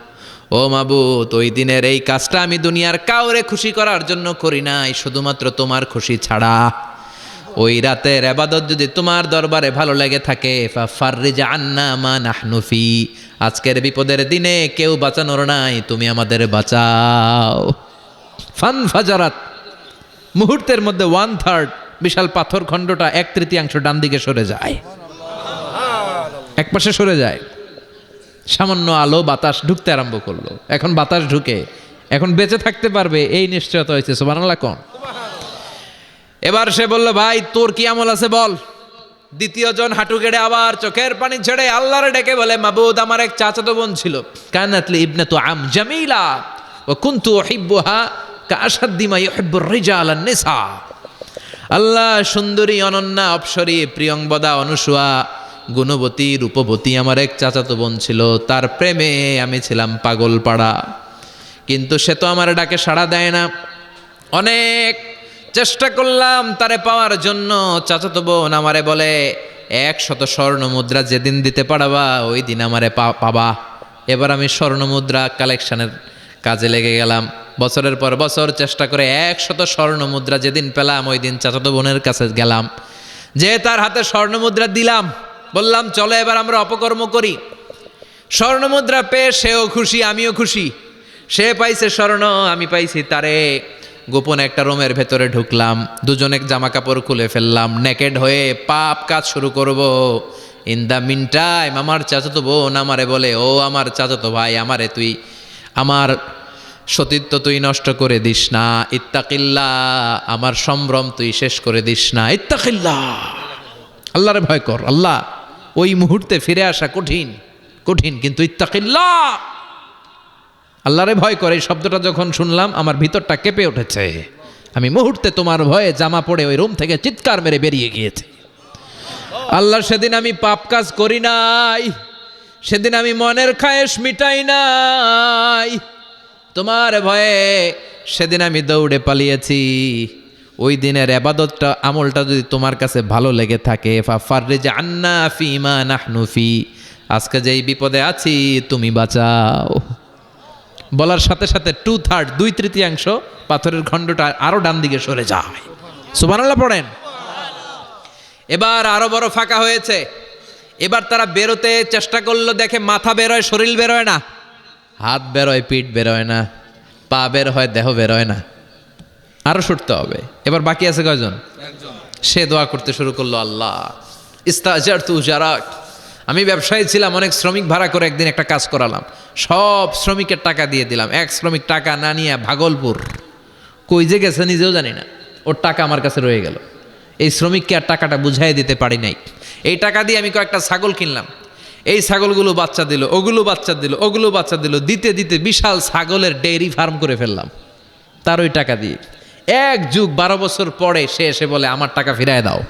ও মাবুদ, ওই দিনের এই কাজটা আমি দুনিয়ার কাউরে খুশি করার জন্য করি নাই, শুধুমাত্র তোমার খুশি ছাড়া। ওই রাতের ইবাদত যদি তোমার দরবারে ভালো লেগে থাকে, ফাফাররিজ আন্না মা নাহনু ফি, আজকের বিপদের দিনে কেউ বাঁচানোর নাই, তুমি আমাদের বাঁচাও। ফানফাজারাত, মুহূর্তের মধ্যে 1/3 বিশাল পাথর খণ্ডটা 1/3 ডান দিকে সরে যায়, একপাশে সরে যায়। সামান্য আলো বাতাস ঢুকতে আরম্ভ করলো। এখন বাতাস ঢুকে এখন বেঁচে থাকতে পারবে এই নিশ্চয়তা হয়েছে। সুবহানাল্লাহ কোন? এবার সে বলল, ভাই তোর কি আমল আছে বল। দ্বিতীয় জন হাঁটু গেড়ে আবার চোখের পানি ছেড়ে আল্লাহর ডেকে বলে, মাবুদ আমার এক চাচাতো বোন ছিল, কানাতলি ইবনাতু আম জামিলা ওয়া কুনতু উহিব্বুহা কাআশাদ্দি মা ইউহিব্বুর রিজাল আন-নিসা। আল্লাহ সুন্দরী, অনন্যা, অপসরী, প্রিয়ংবদা, অনুসুয়া, গুণবতী, রূপবতী আমার এক চাচাতো বোন ছিল, তার প্রেমে আমি ছিলাম পাগল পাড়া, কিন্তু সে তো আমার ডাকে সাড়া দেয় না। অনেক চেষ্টা করলাম তারে পাওয়ার জন্য। চাচাতো বোন আমারে বলে, 100 স্বর্ণ মুদ্রা যেদিন দিতে পারবা ওই দিন আমারে পাবা। এবার আমি স্বর্ণ মুদ্রা কালেকশনের কাজে লেগে গেলাম। বছরের পর বছর চেষ্টা করে 100 স্বর্ণ মুদ্রা যেদিন পেলাম ওই দিন চাচাতো বোনের কাছে গেলাম, যে তার হাতে স্বর্ণ মুদ্রা দিলাম, বললাম চলো এবার আমরা অপকর্ম করি। স্বর্ণ মুদ্রা পেয়ে সেও খুশি, আমিও খুশি। সে পাইছে স্বর্ণ, আমি পাইছি তারে। গোপনে একটা রুমের ভেতরে ঢুকলাম, দুজনে জামা কাপড় খুলে ফেললাম, নেকেড হয়ে পাপ কাজ শুরু করব। ইন দ্য মিন টাইম আমার চাচাতো বোন আমারে বলে, ও আমার চাচাতো ভাই, আমারে তুই আমার সতীত্ব তুই নষ্ট করে দিস না, ইত্তাকিল্লাহ, আমার সম্ভ্রম তুই শেষ করে দিস না, ইত্তাকিল্লাহ, আল্লাহরে ভয় কর। আল্লাহ ওই মুহূর্তে ফিরে আসা কঠিন কঠিন, কিন্তু ইত্তাকিল্লাহ, আল্লাহরে ভয় করে, এই শব্দটা যখন শুনলাম আমার ভিতরটা কেঁপে উঠেছে। আমি মুহূর্তে তোমার ভয়ে জামা পড়ে ওই রুম থেকে চিৎকার মেরে বেরিয়ে গিয়েছি। আল্লাহ সেদিন আমি পাপ কাজ করি নাই, সেদিন আমি মনের খায়েশ মিটাই নাই, তোমার ভয়ে সেদিন আমি দৌড়ে পালিয়েছি। ওই দিনের ইবাদতটা আমলটা যদি তোমার কাছে ভালো লেগে থাকে, ফাফাররিজ আন্না ফিমা নাহনু ফি, আজকে যেই বিপদে আছি তুমি বাঁচাও। বলার সাথে সাথে 2/3 2/3 পাথরের খণ্ডটা আরো ডান দিকে সরে যায়। সুবহানাল্লাহ পড়েন। এবার আরো বড় ফাঁকা হয়েছে। এবার তারা বেরোতে চেষ্টা করলো, দেখে মাথা বেরোয়, শরীর বেরোয় না, হাত বেরোয়, পিঠ বেরোয় না, পা বের হয়, দেহ বেরোয় না, আরো সরতে হবে। এবার বাকি আছে কয়জন? সে দোয়া করতে শুরু করলো, আল্লাহ ইস্তাজারতু জারাক, আমি ব্যবসায়ী ছিলাম, অনেক শ্রমিক ভাড়া করে একদিন একটা কাজ করালাম, সব শ্রমিকের টাকা দিয়ে দিলাম, এক শ্রমিক টাকা না নিয়ে ভাগলপুর কই যে গেছে নিজেও জানি না, ওর টাকা আমার কাছে রয়ে গেল। এই শ্রমিককে আর টাকাটা বুঝাই দিতে পারি নাই। এই টাকা দিয়ে আমি কয়েকটা ছাগল কিনলাম, এই ছাগলগুলো বাচ্চা দিল, ওগুলো বাচ্চা দিল, ওগুলো বাচ্চা দিল, দিতে দিতে বিশাল ছাগলের ডেইরি ফার্ম করে ফেললাম তার ওই টাকা দিয়ে। 1 যুগ 12 বছর পরে সে এসে বলে, আমার টাকা ফিরায় দাও।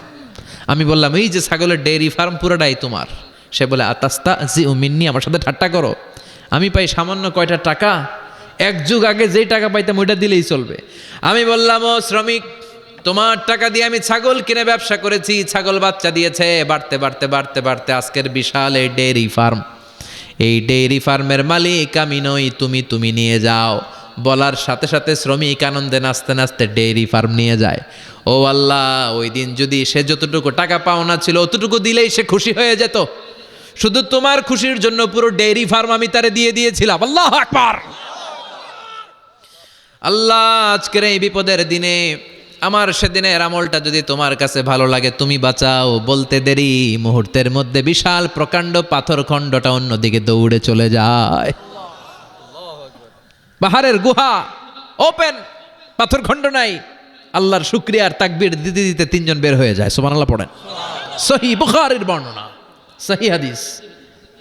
আমি বললাম, এই যে ছাগলের ডেইরি ফার্ম পুরোটাই তোমার। সে বলে, আতাস্তা জি উমিন্নি, আমার সাথে ঠাট্টা করো? আমি পাই সামান্য কয়টা টাকা, 1 যুগ আগে যেই টাকা পাইতাম ওইটা দিলেই চলবে। আমি বললাম, ও শ্রমিক, তোমার টাকা দিয়ে আমি ছাগল কিনে ব্যবসা করেছি, ছাগল বাচ্চা দিয়েছে, বাড়তে বাড়তে বাড়তে বাড়তে আজকের বিশাল এই ডেইরি ফার্ম, এই ডেইরি ফার্মের মালিক আমি নই, তুমি নিয়ে যাও। বলার সাথে সাথে শ্রমিক আনন্দে নাচতে নাচতে ডেইরি ফার্ম নিয়ে যায়। ও আল্লাহ, ওই দিন যদি সে যতটুকু টাকা পাওনা ছিল অতটুকু দিলেই সে খুশি হয়ে যেত, শুধু তোমার খুশির জন্য পুরো ডেইরি ফার্ম আমি তারে দিয়ে দিয়েছিলাম। আল্লাহু আকবার। আল্লাহ, আজকের এই বিপদের দিনে আমার সেদিনের আমলটা যদি তোমার কাছে ভালো লাগে তুমি বাঁচাও। বলতে দেরি, মুহূর্তের মধ্যে বিশাল প্রকাণ্ড পাথর খণ্ডটা অন্যদিকে দৌড়ে চলে যায়। পাহাড়ের গুহা ওপেন, পাথর খণ্ড নাই। আল্লাহর শুকরিয়া আর তাকবীর দিতে দিতে 3 জন বের হয়ে যায়। সুবহানাল্লাহ পড়েন। সহিহ বুখারীর বর্ণনা, সহিহ হাদিস।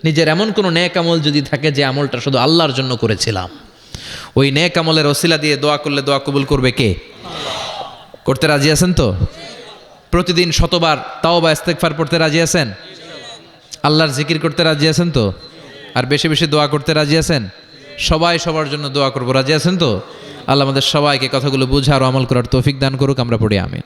নিজের এমন কোনো নেক আমল যদি থাকে যে আমলটা শুধু আল্লাহর জন্য করেছিলাম, ওই নেক আমলের ওসিলা দিয়ে দোয়া করলে দোয়া কবুল করবে কে? করতে রাজি আছেন তো? প্রতিদিন শতবার তাওবা ইস্তেগফার পড়তে রাজি আছেন? আল্লাহর জিকির করতে রাজি আছেন তো? আর বেশি বেশি দোয়া করতে রাজি আছেন? সবাই সবার জন্য দোয়া করবো, রাজি আছেন তো? আল্লাহ আমাদের সবাইকে কথাগুলো বুঝার ও আমল করার তৌফিক দান করুক। আমরা পড়ি আমিন।